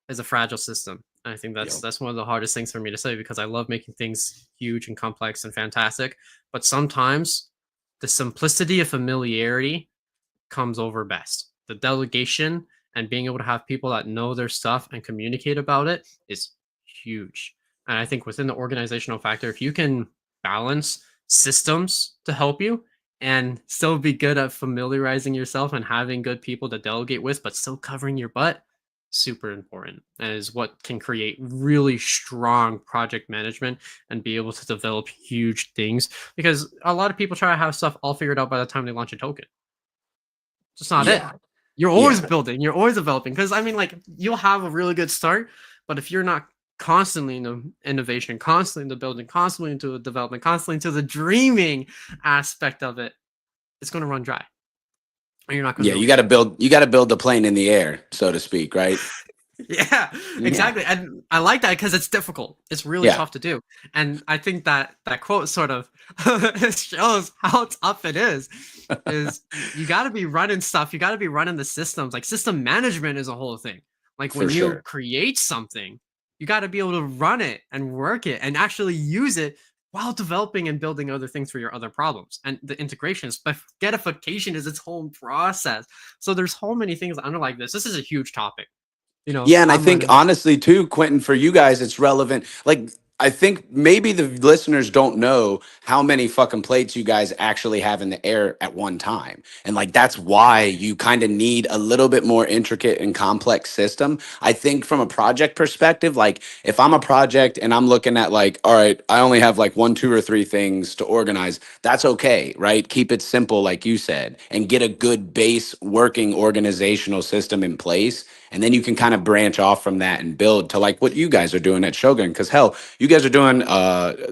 is a fragile system. And I think that's one of the hardest things for me to say because I love making things huge and complex and fantastic. But sometimes the simplicity of familiarity comes over best. The delegation and being able to have people that know their stuff and communicate about it is huge. And I think within the organizational factor, if you can balance systems to help you and still be good at familiarizing yourself and having good people to delegate with, but still covering your butt, super important. And is what can create really strong project management and be able to develop huge things. Because a lot of people try to have stuff all figured out by the time they launch a token. It's just not it. You're always building, you're always developing. Because I mean, like you'll have a really good start, but if you're not constantly into innovation, constantly into building, constantly into the development, constantly into the dreaming aspect of it, it's going to run dry. And you're not going to. You got to build the plane in the air, so to speak, right? Yeah, exactly. And I like that because it's difficult. It's really tough to do. And I think that quote sort of shows how tough it is. You got to be running stuff. You got to be running the systems. Like system management is a whole thing. Like when you create something, you got to be able to run it and work it and actually use it while developing and building other things for your other problems. And the integration, spaghettification is its whole process. So there's so many things under like this. This is a huge topic. You know, yeah, and I think honestly too, Quentin, for you guys, it's relevant. Like, I think maybe the listeners don't know how many fucking plates you guys actually have in the air at one time. And like, that's why you kind of need a little bit more intricate and complex system. I think from a project perspective, like if I'm a project and I'm looking at like, all right, I only have like 1, 2, or 3 things to organize, that's okay, right? Keep it simple, like you said, and get a good base working organizational system in place. And then you can kind of branch off from that and build to like what you guys are doing at Shogun. Because hell, you guys are doing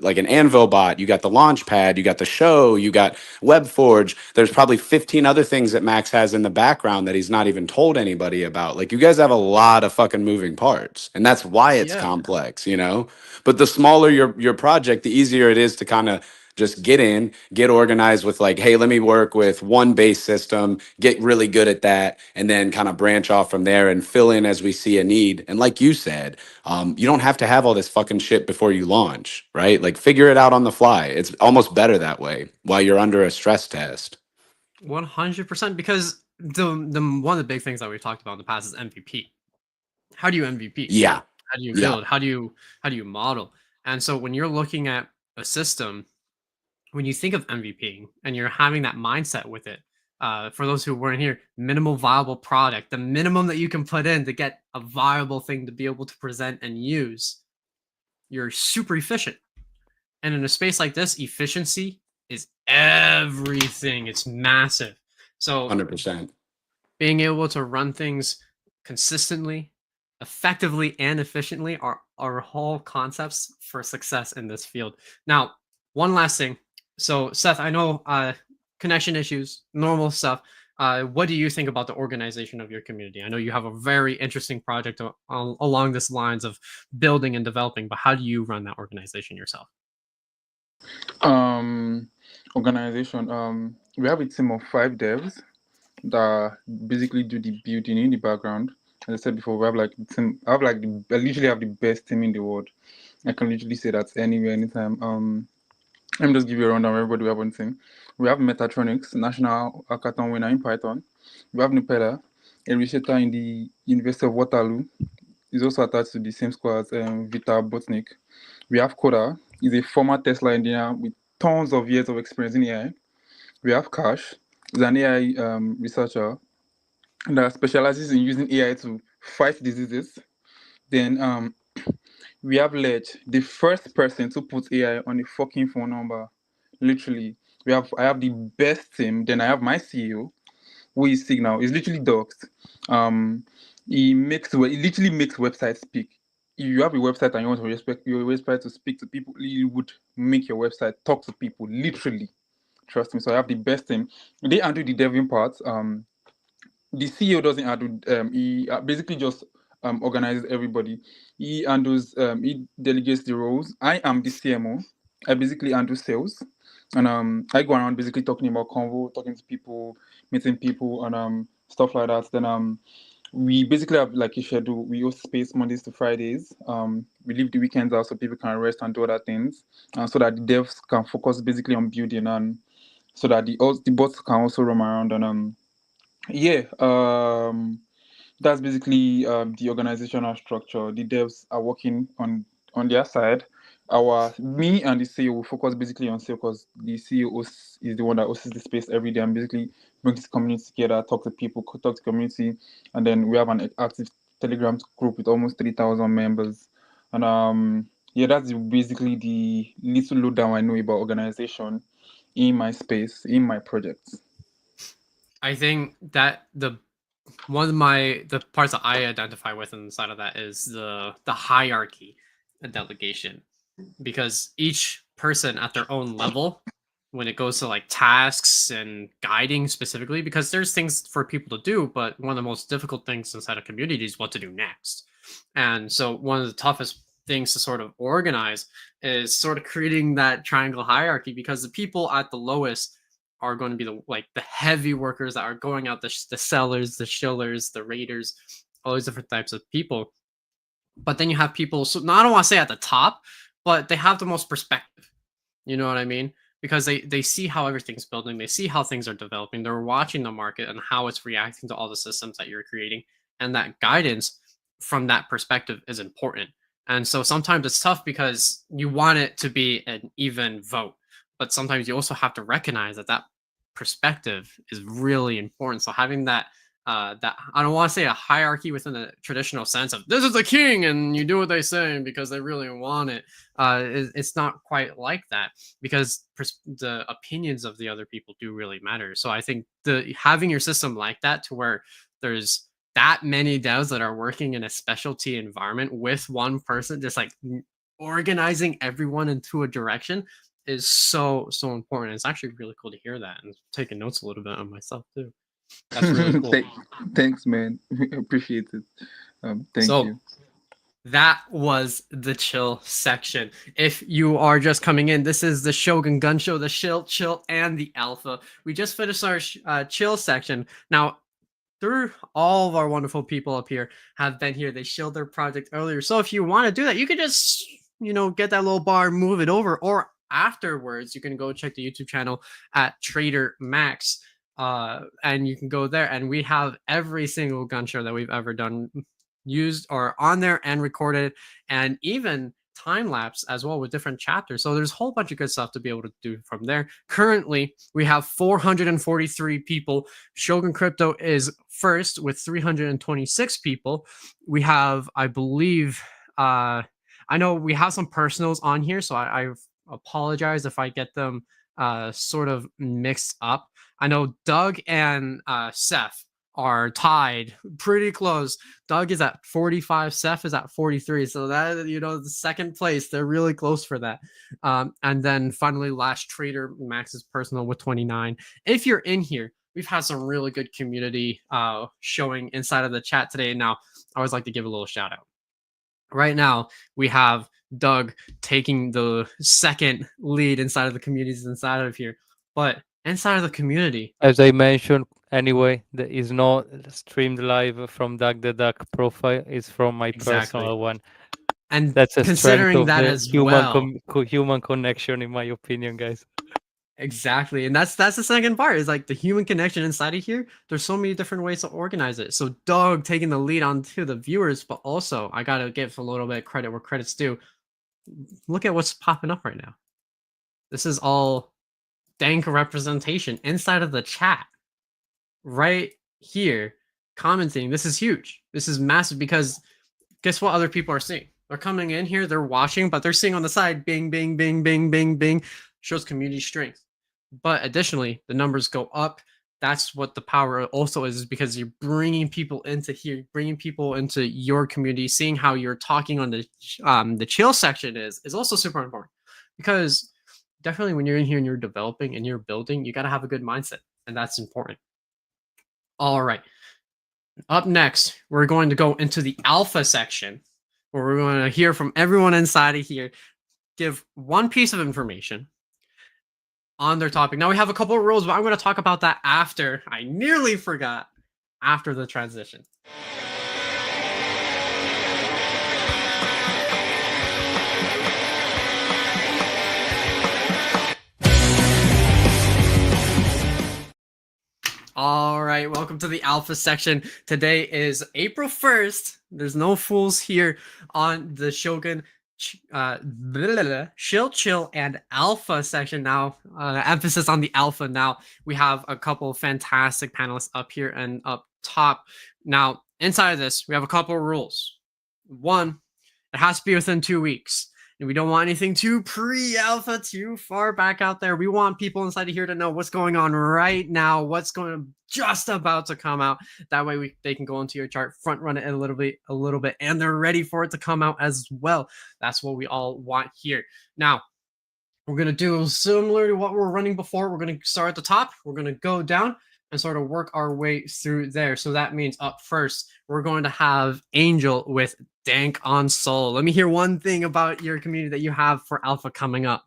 like an Anvil bot. You got the launch pad. You got the show. You got WebForge. There's probably 15 other things that Max has in the background that he's not even told anybody about. Like you guys have a lot of fucking moving parts, and that's why it's complex, you know. But the smaller your project, the easier it is to kind of just get in, get organized with like, hey, let me work with one base system, get really good at that, and then kind of branch off from there and fill in as we see a need. And like you said, you don't have to have all this fucking shit before you launch, right? Like figure it out on the fly. It's almost better that way while you're under a stress test. 100%, because the one of the big things that we've talked about in the past is MVP. How do you MVP? Yeah. How do you build? How do you model? And so when you're looking at a system, when you think of MVP and you're having that mindset with it, for those who weren't here, minimal viable product, the minimum that you can put in to get a viable thing to be able to present and use, you're super efficient. And in a space like this, efficiency is everything. It's massive. So 100%. being able to run things consistently, effectively, and efficiently are whole concepts for success in this field. Now, one last thing. So, Seth, I know connection issues, normal stuff. What do you think about the organization of your community? I know you have a very interesting project along this lines of building and developing, but how do you run that organization yourself? Organization. We have a team of 5 devs that basically do the building in the background. As I said before, we have like team. I literally have the best team in the world. I can literally say that anywhere, anytime. Let me just give you a rundown of everybody we have on the team. We have Metatronics, national hackathon winner in Python. We have Nupella, a researcher in the University of Waterloo. He's also attached to the same squad as Vita Botnik. We have Koda. He's a former Tesla engineer with tons of years of experience in AI. We have Cash. He's an AI researcher that specializes in using AI to fight diseases. Then we have Ledge, the first person to put AI on a fucking phone number. Literally. I have the best team. Then I have my CEO, who is Signal. He's literally doxed. He literally makes websites speak. If you have a website and you want to respect your website to speak to people, he would make your website talk to people, literally. Trust me. So I have the best team. They handle the deving part. The CEO doesn't handle. He basically just organizes everybody. He handles. He delegates the roles. I am the CMO. I basically handle sales, and I go around basically talking about convo, talking to people, meeting people, and stuff like that. Then we basically have like a schedule. We host space Mondays to Fridays. We leave the weekends out so people can rest and do other things, so that the devs can focus basically on building, and so that the bots can also roam around. And yeah, that's basically the organizational structure. The devs are working on their side. Me and the CEO will focus basically on sales because the CEO is the one that hosts the space every day and basically brings the community together, talk to people, talk to community, and then we have an active Telegram group with almost 3,000 members. And yeah, that's basically the little lowdown I know about organization in my space, in my projects. I think that the parts that I identify with inside of that is the hierarchy and delegation, because each person at their own level, when it goes to like tasks and guiding specifically, because there's things for people to do, but one of the most difficult things inside a community is what to do next. And so one of the toughest things to sort of organize is sort of creating that triangle hierarchy, because the people at the lowest are going to be the heavy workers that are going out, the sellers, the shillers, the raiders, all these different types of people. But then you have people, so I don't want to say at the top, but they have the most perspective. You know what I mean? Because they see how everything's building, they see how things are developing, they're watching the market and how it's reacting to all the systems that you're creating, and that guidance from that perspective is important. And so sometimes it's tough because you want it to be an even vote, but sometimes you also have to recognize that that perspective is really important. So having that that I don't want to say a hierarchy within the traditional sense of this is the king and you do what they say because they really want it. It's not quite like that, because the opinions of the other people do really matter. So I think the having your system like that, to where there's that many devs that are working in a specialty environment with one person, just like organizing everyone into a direction, is so important. It's actually really cool to hear that, and taking notes a little bit on myself too. That's really cool. Thanks, man. Appreciate it. Thank you. That was the chill section. If you are just coming in, this is the Shogun Gun Show, the Shill, Chill, and the Alpha. We just finished our chill section. Now, all of our wonderful people up here have been here. They shilled their project earlier. So if you want to do that, you can just, get that little bar, move it over, or afterwards, you can go check the YouTube channel at Trader Max. And you can go there, and we have every single gun show that we've ever done used or on there and recorded, and even time lapse as well with different chapters. So there's a whole bunch of good stuff to be able to do from there. Currently, we have 443 people. Shogun Crypto is first with 326 people. We have, I believe, I know we have some personals on here, so I apologize if I get them sort of mixed up. I know Doug and Seth are tied pretty close. Doug is at 45, Seth is at 43. So that, the second place, they're really close for that. And then finally, last Trader Max's personal with 29. If you're in here, we've had some really good community showing inside of the chat today. Now, I always like to give a little shout out. Right now, we have Doug taking the second lead inside of the communities inside of here. But inside of the community, as I mentioned, anyway, there is no streamed live from Doug the Duck profile. It's from my personal one, and that's a considering strength of that the as human connection, in my opinion, guys. Exactly, and that's the second part, is like the human connection inside of here. There's so many different ways to organize it. So Doug taking the lead on to the viewers, but also I gotta give a little bit of credit where credit's due. Look at what's popping up right now. This is all dank representation inside of the chat right here, commenting. This is huge. This is massive, because guess what other people are seeing? They're coming in here, they're watching, but they're seeing on the side, bing, bing, bing, bing, bing, bing, shows community strength. But additionally, the numbers go up. That's what the power also is because you're bringing people into here, bringing people into your community, seeing how you're talking on the chill section is also super important, because definitely when you're in here and you're developing and you're building, you got to have a good mindset, and that's important. All right. Up next, we're going to go into the alpha section, where we're going to hear from everyone inside of here, give one piece of information on their topic. Now we have a couple of rules, but I'm going to talk about that after. I nearly forgot, after the transition. All right, welcome to the alpha section. Today is April 1st. There's no fools here on the Shogun Shill, Chill, and Alpha section. Now, emphasis on the alpha. Now, we have a couple fantastic panelists up here and up top. Now, inside of this, we have a couple of rules. One, it has to be within 2 weeks. And we don't want anything too pre-alpha, too far back out there. We want people inside of here to know what's going on right now, what's just about to come out. That way they can go into your chart, front run it a little bit, and they're ready for it to come out as well. That's what we all want here. Now, we're going to do similar to what we were running before. We're going to start at the top. We're going to go down, and sort of work our way through there. So that means up first, we're going to have Angel with Dank on Soul. Let me hear one thing about your community that you have for Alpha coming up.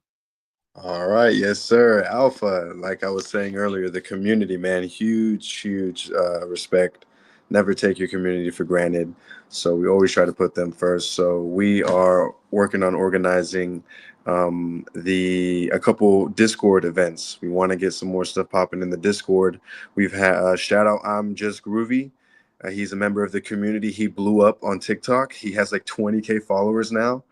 All right, yes, sir. Alpha, like I was saying earlier, the community, man, huge respect. Never take your community for granted. So we always try to put them first. So we are working on organizing a couple Discord events. We want to get some more stuff popping in the Discord. We've had shout out, I'm Just Groovy. He's a member of the community. He blew up on TikTok. He has like 20K followers now.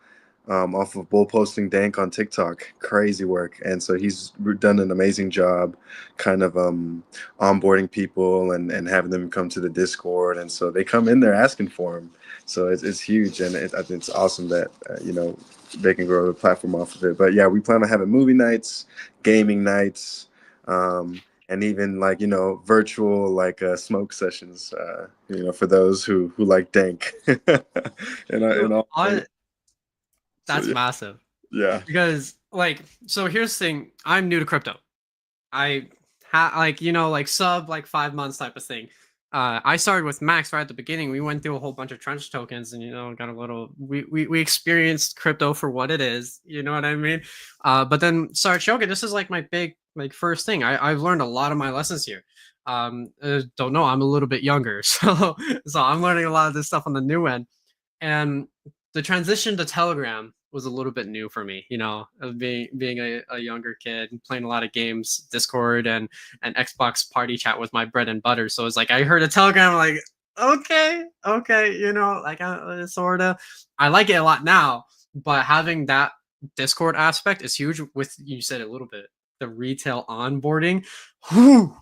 Off of bull posting Dank on TikTok. Crazy work. And so he's done an amazing job kind of onboarding people and having them come to the Discord. And so they come in there asking for him. So it's huge. And I think it's awesome that, they can grow the platform off of it. But yeah, we plan on having movie nights, gaming nights, and even virtual smoke sessions, for those who like Dank. That's massive. Yeah. Because so here's the thing. I'm new to crypto. I sub 5 months type of thing. I started with Max right at the beginning. We went through a whole bunch of trench tokens and got a little we experienced crypto for what it is. You know what I mean? But then started Shogun. This is my big first thing. I've learned a lot of my lessons here. Don't know. I'm a little bit younger, so I'm learning a lot of this stuff on the new end. And the transition to Telegram was a little bit new for me, being a younger kid and playing a lot of games. Discord and Xbox party chat was my bread and butter. So it's I heard a Telegram, I'm okay, sort of. I like it a lot now, but having that Discord aspect is huge. With, you said a little bit, the retail onboarding. Whew,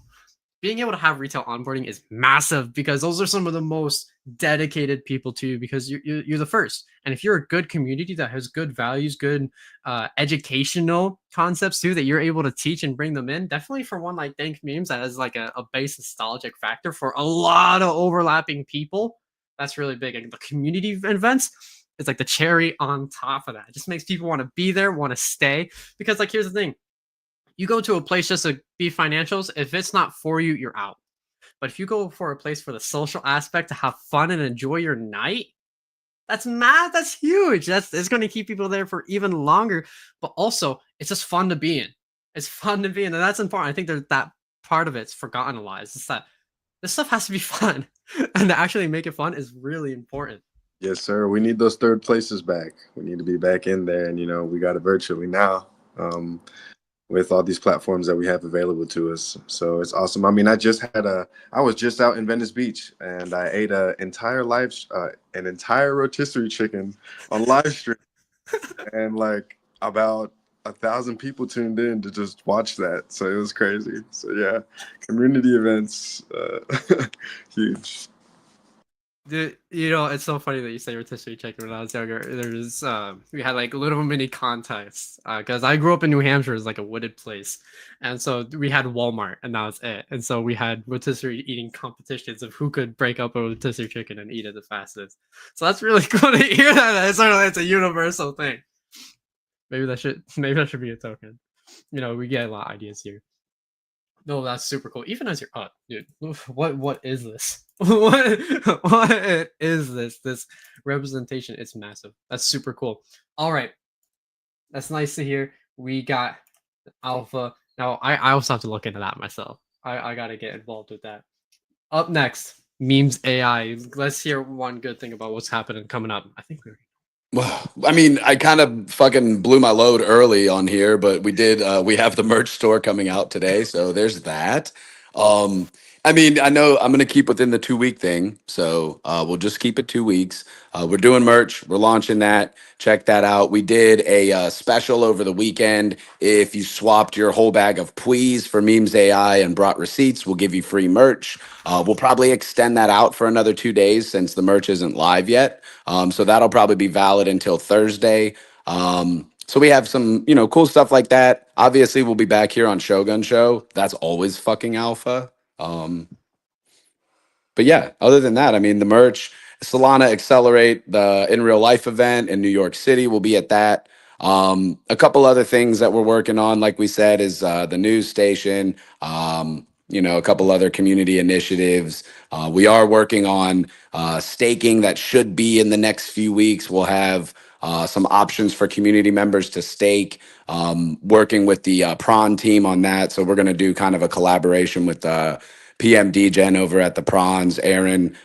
being able to have retail onboarding is massive, because those are some of the most dedicated people to you, because you're the first. And if you're a good community that has good values, good educational concepts too, that you're able to teach and bring them in, definitely for one like Dank Memes, that has a base nostalgic factor for a lot of overlapping people, that's really big. And the community events, it's the cherry on top of that. It just makes people want to be there, want to stay, because here's the thing. You go to a place just to be financials, if it's not for you, you're out. But if you go for a place for the social aspect, to have fun and enjoy your night, that's huge. It's going to keep people there for even longer. But also, it's just fun to be in. It's fun to be in, and that's important. I think that part of it's forgotten a lot. It's that this stuff has to be fun, and to actually make it fun is really important. Yes, sir. We need those third places back. We need to be back in there, and we got it virtually now. With all these platforms that we have available to us. So it's awesome. I mean, I was just out in Venice Beach, and I ate an entire rotisserie chicken on live stream. And about 1,000 people tuned in to just watch that. So it was crazy. So yeah, community events, huge. Dude, it's so funny that you say rotisserie chicken. When I was younger, there's we had little mini contests, because I grew up in New Hampshire. It's a wooded place, and so we had Walmart, and that was it. And so we had rotisserie eating competitions of who could break up a rotisserie chicken and eat it the fastest. So that's really cool to hear that. It's a universal thing. Maybe that should be a token. We get a lot of ideas here. No, that's super cool. Even as you're up, dude. What is this? what is this? This representation, it's massive. That's super cool. All right. That's nice to hear. We got Alpha. Now I also have to look into that myself. I gotta get involved with that. Up next, Memes AI. Let's hear one good thing about what's happening coming up. I think we already. Well, I mean, I kind of fucking blew my load early on here, but we have the merch store coming out today, so there's that. I mean, I know I'm gonna keep within the 2-week thing, so we'll just keep it 2 weeks. We're doing merch, we're launching that. Check that out. We did a special over the weekend. If you swapped your whole bag of Please for Memes AI and brought receipts, we'll give you free merch. We'll probably extend that out for another 2 days since the merch isn't live yet. So that'll probably be valid until Thursday. So we have some, cool stuff like that. Obviously, we'll be back here on Shogun Show. That's always fucking alpha. But yeah, other than that, I mean, the merch, Solana Accelerate, the in real life event in New York City, we'll be at that. A couple other things that we're working on, like we said, is the news station. a couple other community initiatives. We are working on staking that should be in the next few weeks. We'll have some options for community members to stake, working with the prawn team on that. So we're going to do kind of a collaboration with PM Dgen over at the prawns. Aaron,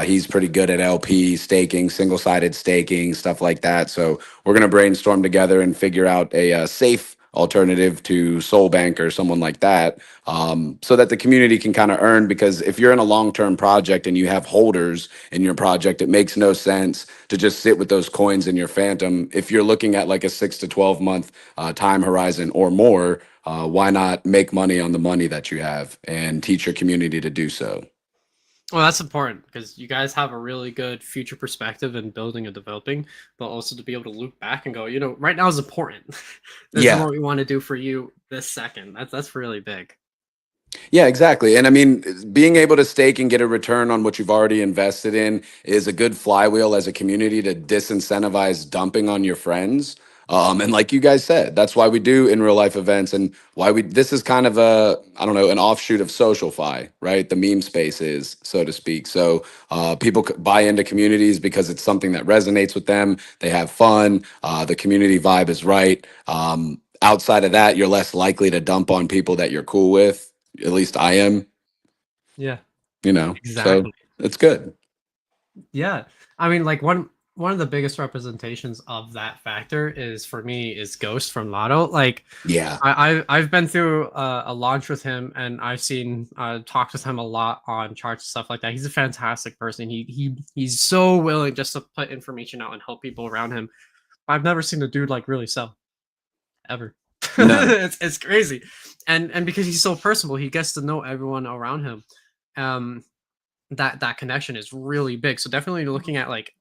he's pretty good at LP staking, single-sided staking, stuff like that. So we're going to brainstorm together and figure out a safe alternative to Soul Bank or someone like that, so that the community can kind of earn. Because if you're in a long-term project and you have holders in your project, it makes no sense to just sit with those coins in your phantom. If you're looking at like a 6 to 12 month time horizon or more, why not make money on the money that you have and teach your community to do so? Well, that's important because you guys have a really good future perspective in building and developing, but also to be able to look back and go, right now is important. This is what we want to do for you this second. That's really big. Yeah, exactly. And I mean, being able to stake and get a return on what you've already invested in is a good flywheel as a community to disincentivize dumping on your friends. And like you guys said, that's why we do in real life events, and why this is kind of an offshoot of SocialFi, right? The meme space is, so to speak. So people buy into communities because it's something that resonates with them. They have fun. The community vibe is right. Outside of that, you're less likely to dump on people that you're cool with. At least I am. Yeah. Exactly. So it's good. Yeah. I mean, like one of the biggest representations of that factor for me is Ghost from Lotto. Like, yeah, I've been through a launch with him, and I've seen talked with him a lot on charts and stuff like that. He's a fantastic person. He's so willing just to put information out and help people around him. I've never seen a dude like really sell ever. No. it's crazy. And because he's so personable, he gets to know everyone around him. That connection is really big. So definitely looking at like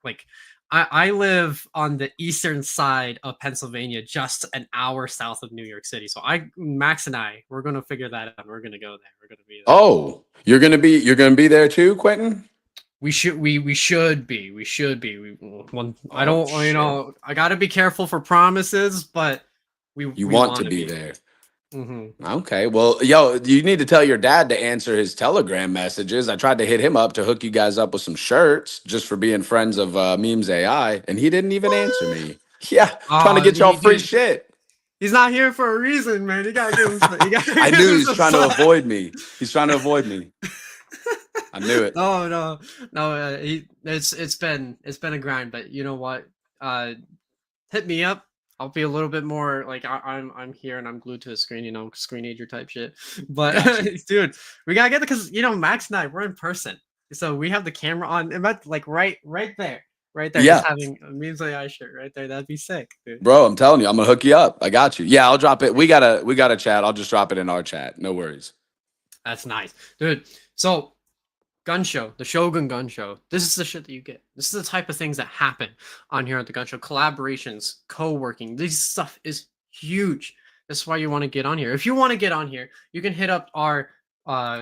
I live on the eastern side of Pennsylvania, just an hour south of New York City. So Max and we're gonna figure that out. We're gonna go there. We're gonna be there. Oh, you're gonna be there too, Quentin? We should be. I don't, shit. I gotta be careful for promises, but we want to be there. Mm-hmm. Okay, well, you need to tell your dad to answer his Telegram messages. I tried to hit him up to hook you guys up with some shirts just for being friends of Memes AI, and he didn't even answer me. Yeah, trying to get y'all free shit. He's not here for a reason, man. You gotta give him. I knew he's trying to avoid me. He's trying to avoid me. I knew it. No. It's been a grind, but you know what? Hit me up. I'll be a little bit more like I'm here and I'm glued to the screen, screenager type shit. But gotcha. Dude, we gotta get it because Max and we're in person, so we have the camera on. Like right there. Yeah, just having a Memes AI shirt right there. That'd be sick, dude. Bro, I'm telling you, I'm gonna hook you up. I got you. Yeah, I'll drop it. We gotta chat. I'll just drop it in our chat. No worries. That's nice, dude. So. Gun show, the Shogun gun show. This is the shit that you get. This is the type of things that happen on here at the gun show. Collaborations, co-working. This stuff is huge. That's why you want to get on here. If you want to get on here, you can hit up our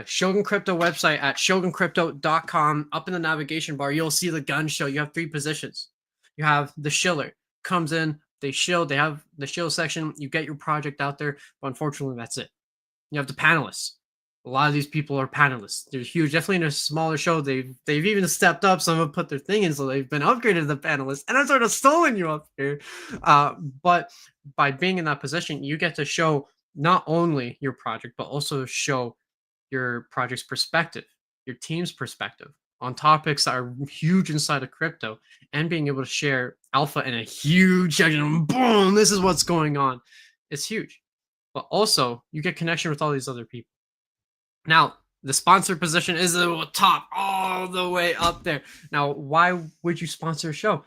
Shogun Crypto website at shoguncrypto.com. Up in the navigation bar, you'll see the gun show. You have 3 positions. You have the Shiller. Comes in, they shill. They have the shill section. You get your project out there. But unfortunately, that's it. You have the panelists. A lot of these people are panelists. They're huge. Definitely in a smaller show, they've even stepped up. Some have put their thing in, so they've been upgraded to the panelists. And I'm sort of stolen you up here. But by being in that position, you get to show not only your project, but also show your project's perspective, your team's perspective on topics that are huge inside of crypto, and being able to share alpha in a huge section. Boom! This is what's going on. It's huge. But also, you get connection with all these other people. Now, the sponsor position is at the top, all the way up there. Now, why would you sponsor a show?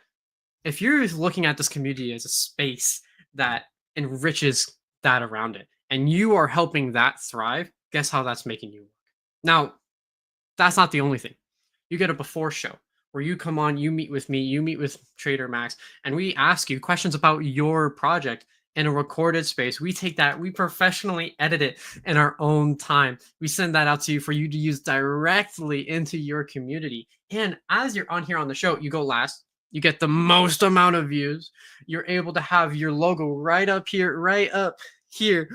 If you're looking at this community as a space that enriches that around it, and you are helping that thrive, guess how that's making you work? Now, that's not the only thing. You get a before show where you come on, you meet with me, you meet with Trader Max, and we ask you questions about your project in a recorded space. We take that, we professionally edit it in our own time. We send that out to you for you to use directly into your community. And as you're on here on the show, you go last, you get the most amount of views. You're able to have your logo right up here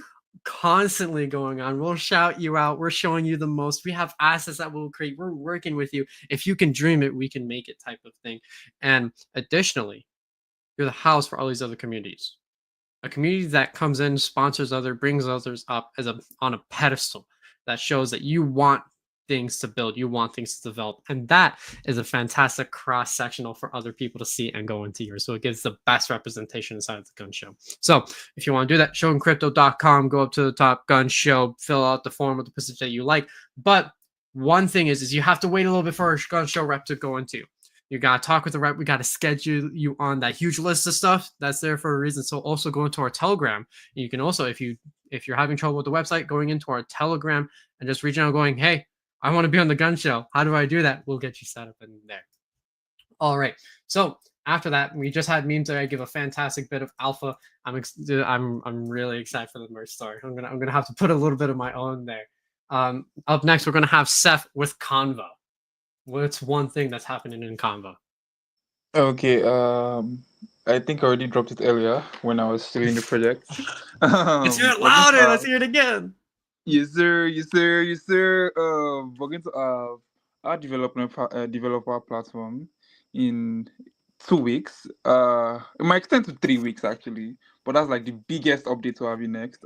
constantly going on. We'll shout you out. We're showing you the most. We have assets that we'll create. We're working with you. If you can dream it, we can make it type of thing. And additionally, you're the house for all these other communities. A community that comes in, sponsors others, brings others up as on a pedestal that shows that you want things to build, you want things to develop, and that is a fantastic cross sectional for other people to see and go into yours. So it gives the best representation inside of the gun show. So if you want to do that, shoguncrypto.com, go up to the top, gun show, fill out the form with the percentage that you like. But one thing is you have to wait a little bit for a gun show rep to go into. You got to talk with the rep. We got to schedule you on that huge list of stuff that's there for a reason. So also go into our Telegram. You can also, if you're having trouble with the website, going into our Telegram and just reaching out going, hey, I want to be on the gun show. How do I do that? We'll get you set up in there. All right. So after that, we just had memes that I give a fantastic bit of alpha. I'm really excited for the merch story. I'm gonna have to put a little bit of my own there. Up next, we're gonna have Seth with Convo. What's one thing that's happening in Convo? Okay, I think I already dropped it earlier when I was still in the project. Let's hear it louder. Let's hear it again. Yes, sir. Yes, sir. Yes, sir. We're going to have our developer platform in 2 weeks. It might extend to 3 weeks actually, but that's like the biggest update to have you next.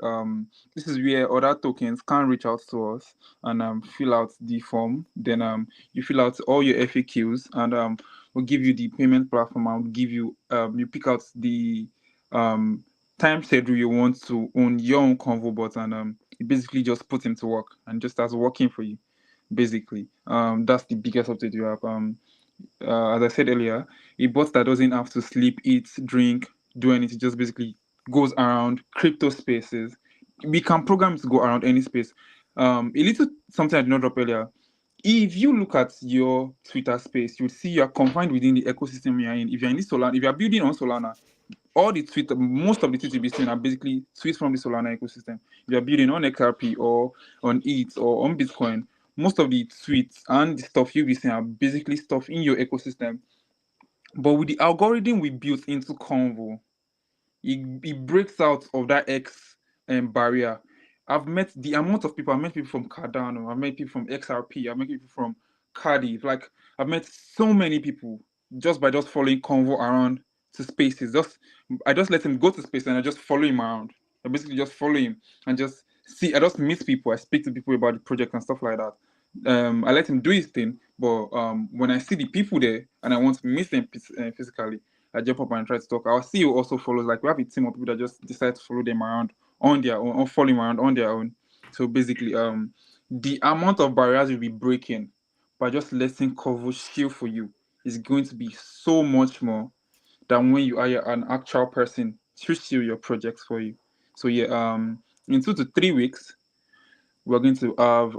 This is where other tokens can reach out to us and fill out the form. Then you fill out all your FAQs and we'll give you the payment platform. I'll give you you pick out the time schedule you want to own your own Convo bot and you basically just put him to work and just starts working for you. Basically, that's the biggest update you have. As I said earlier, a bot that doesn't have to sleep, eat, drink, do anything, just basically goes around crypto spaces. We can program it to go around any space. A little something I did not drop earlier. If you look at your Twitter space, you'll see you're confined within the ecosystem you're in. If you're in this Solana, if you're building on Solana, all the tweets, most of the tweets you'll be seeing are basically tweets from the Solana ecosystem. If you're building on XRP or on ETH or on Bitcoin, most of the tweets and the stuff you'll be seeing are basically stuff in your ecosystem. But with the algorithm we built into Convo, it breaks out of that X barrier. I've met the amount of people, I've met people from Cardano, I've met people from XRP, I've met people from Cardi. Like, I've met so many people just by just following Convo around to spaces. I just let him go to space and I just follow him around. I basically just follow him and just see. I just meet people. I speak to people about the project and stuff like that. I let him do his thing, but when I see the people there and I want to meet them physically, I jump up and try to talk. Our CEO also follows. Like, we have a team of people that just decide to follow them around on their own, or follow him around on their own. So basically, the amount of barriers you'll be breaking by just letting Convo shill for you is going to be so much more than when you are an actual person to shill your projects for you. So yeah, in 2 to 3 weeks, we're going to have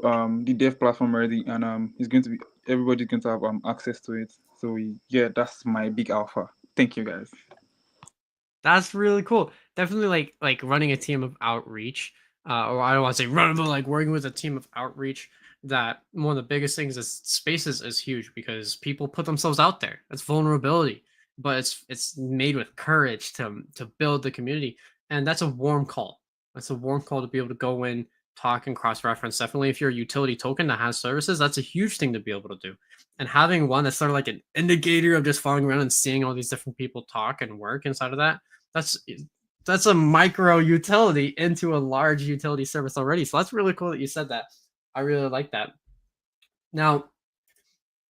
the dev platform ready, and it's going to be everybody's going to have access to it. So yeah, that's my big alpha. Thank you, guys. That's really cool. Definitely like running a team of outreach, or I don't want to say run, but like working with a team of outreach. That one of the biggest things is spaces is huge because people put themselves out there. That's vulnerability, but it's made with courage to build the community, and that's a warm call. That's a warm call to be able to go in, talk and cross-reference. Definitely if you're a utility token that has services, that's a huge thing to be able to do. And having one that's sort of like an indicator of just following around and seeing all these different people talk and work inside of that's a micro utility into a large utility service already. So that's really cool that you said that. I really like that. Now,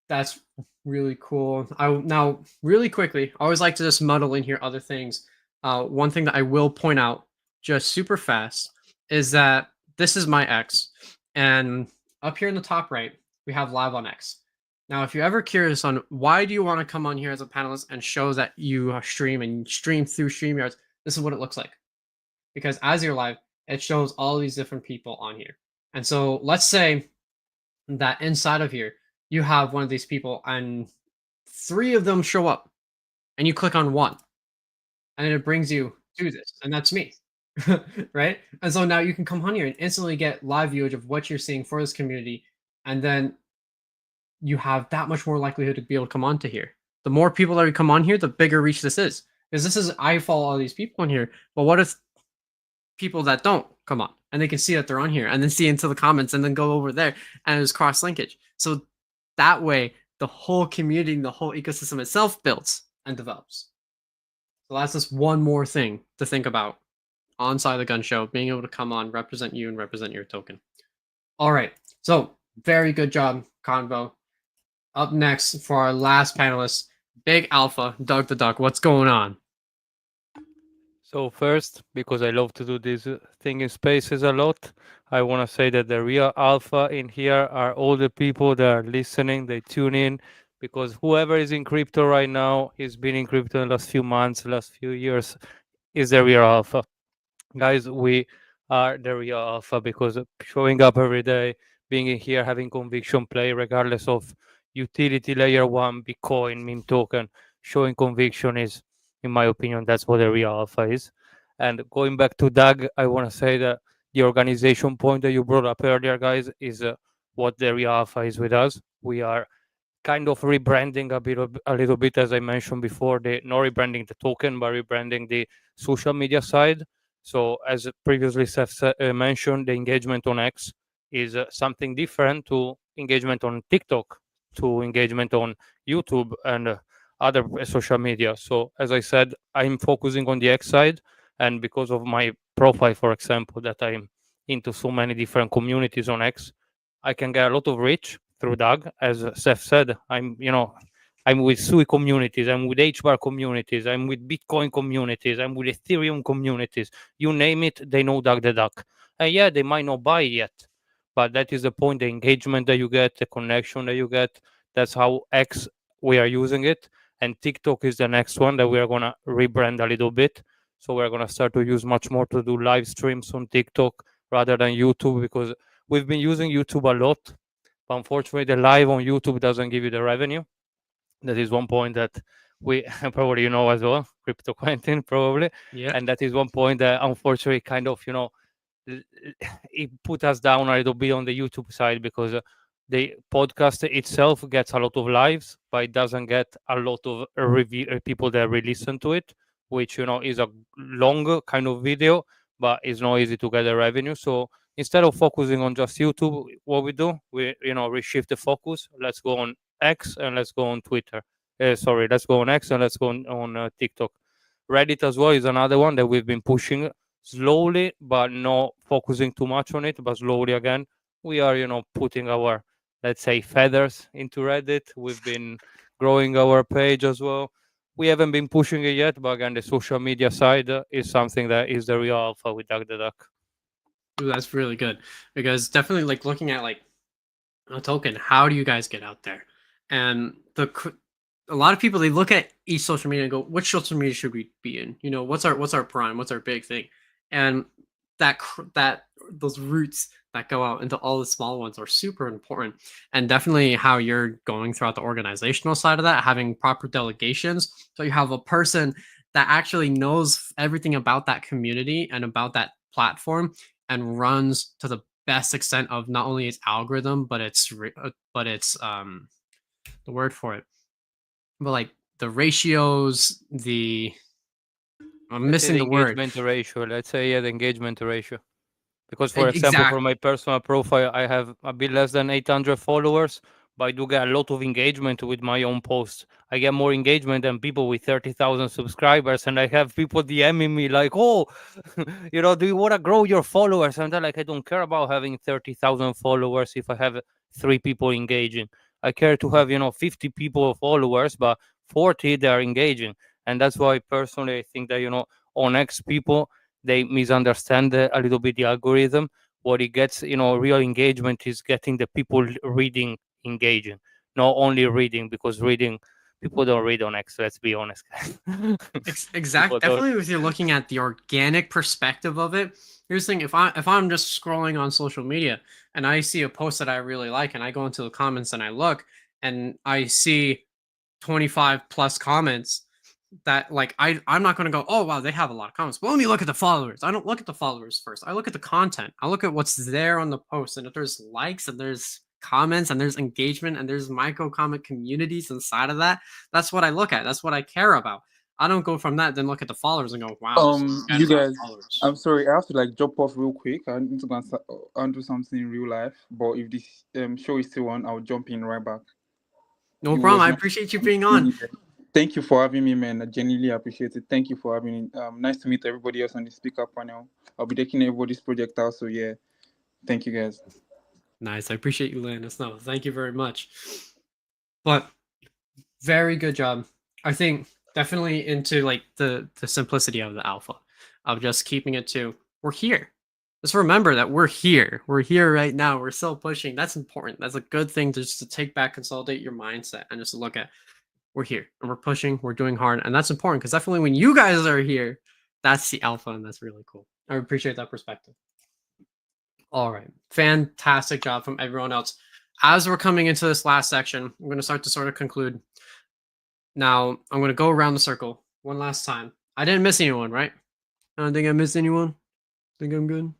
that's really cool. Now really quickly, I always like to just muddle in here other things. One thing that I will point out just super fast is that this is my X, and up here in the top right, we have live on X. Now, if you're ever curious on why do you want to come on here as a panelist and show that you stream and stream through StreamYards, this is what it looks like. Because as you're live, it shows all these different people on here. And so let's say that inside of here, you have one of these people and 3 of them show up and you click on one and it brings you to this, and that's me. Right? And so now you can come on here and instantly get live viewage of what you're seeing for this community, and then you have that much more likelihood to be able to come onto here. The more people that come on here, the bigger reach this is. Because I follow all these people on here, but what if people that don't come on, and they can see that they're on here, and then see into the comments, and then go over there, and there's cross linkage. So that way, the whole community, the whole ecosystem itself builds and develops. So that's just one more thing to think about on Side of the Gun Show, being able to come on, represent you, and represent your token. All right, so very good job, Convo. Up next for our last panelist, Big Alpha, Doug the Duck. What's going on? So first, because I love to do this thing in spaces a lot, I want to say that the real alpha in here are all the people that are listening, they tune in, because whoever is in crypto right now, has been in crypto in the last few months, last few years, is the real alpha. Guys, we are the real alpha because showing up every day, being in here, having conviction play, regardless of utility layer one, Bitcoin, meme token, showing conviction is, in my opinion, that's what the real alpha is. And going back to Doug, I want to say that the organization point that you brought up earlier, guys, is what the real alpha is with us. We are kind of rebranding a little bit, as I mentioned before, not rebranding the token, but rebranding the social media side. So as previously Seth mentioned, the engagement on X is something different to engagement on TikTok, to engagement on YouTube and other social media. So as I said, I'm focusing on the X side, and because of my profile, for example, that I'm into so many different communities on X, I can get a lot of reach through Doug. As Seth said, I'm with SUI communities, I'm with HBAR communities, I'm with Bitcoin communities, I'm with Ethereum communities. You name it, they know Doug the Duck. And yeah, they might not buy yet, but that is the point, the engagement that you get, the connection that you get. That's how X we are using it. And TikTok is the next one that we are going to rebrand a little bit. So we're going to start to use much more to do live streams on TikTok rather than YouTube, because we've been using YouTube a lot, but unfortunately, the live on YouTube doesn't give you the revenue. That is one point that we probably know as well, Crypto Quentin probably. Yeah. And that is one point that unfortunately kind of, it put us down a little bit on the YouTube side, because the podcast itself gets a lot of lives, but it doesn't get a lot of people that really listen to it, which is a long kind of video, but it's not easy to get the revenue. So instead of focusing on just YouTube, what we do, we reshift the focus. Let's go on X and let's go on Twitter. Let's go on X and let's go on TikTok. Reddit as well is another one that we've been pushing slowly, but not focusing too much on it, but slowly again. We are, putting our, let's say, feathers into Reddit. We've been growing our page as well. We haven't been pushing it yet, but again, the social media side is something that is the real alpha with Doug the Duck. Ooh, that's really good, because definitely like looking at like a token, how do you guys get out there? And a lot of people, they look at each social media and go, which social media should we be in? What's our prime? What's our big thing? And that those roots that go out into all the small ones are super important. And definitely how you're going throughout the organizational side of that, having proper delegations, so you have a person that actually knows everything about that community and about that platform, and runs to the best extent of not only its algorithm, but its the word for it, but like the ratios, I'm missing the word. Engagement ratio. Let's say the engagement ratio. Because, for example, for my personal profile, I have a bit less than 800 followers, but I do get a lot of engagement with my own posts. I get more engagement than people with 30,000 subscribers, and I have people DMing me like, "Oh, do you want to grow your followers?" And they're like, "I don't care about having 30,000 followers if I have 3 people engaging. I care to have 50 people followers, but 40 they are engaging." And that's why personally I think that on X people, they misunderstand a little bit the algorithm. What it gets, real engagement is getting the people reading, engaging, not only reading, because reading, people don't read on X. Let's be honest. Exactly. Definitely, if you're looking at the organic perspective of it, here's the thing: if I'm just scrolling on social media and I see a post that I really like, and I go into the comments and I look and I see 25 plus comments, that like I'm not going to go, oh wow, they have a lot of comments, but let me look at the followers. I don't look at the followers first. I look at the content. I look at what's there on the post, and if there's likes and there's comments and there's engagement and there's micro comment communities inside of that, that's what I look at. That's what I care about. I don't go from that, then look at the followers and go, wow, this guy's You got guys, followers. I'm sorry, I have to like drop off real quick. I need to go and do something in real life. But if this show is still on, I'll jump in right back. No It problem. was I nice. appreciate you being on. Thank you for having me, man. I genuinely appreciate it. Thank you for having me. Nice to meet everybody else on the speaker panel. I'll be taking everybody's project out. So yeah, thank you guys. Nice. I appreciate you letting us know. Thank you very much. But very good job. I think definitely into like the simplicity of the alpha, of just keeping it to we're here. Just remember that we're here. We're here right now. We're still pushing. That's important. That's a good thing to just to take back, consolidate your mindset, and just look at we're here and we're pushing. We're doing hard, and that's important because definitely when you guys are here, that's the alpha, and that's really cool. I appreciate that perspective. All right, fantastic job from everyone else. As we're coming into this last section, I'm going to start to sort of conclude. Now, I'm going to go around the circle one last time. I didn't miss anyone, right? I don't think I missed anyone. Think I'm good?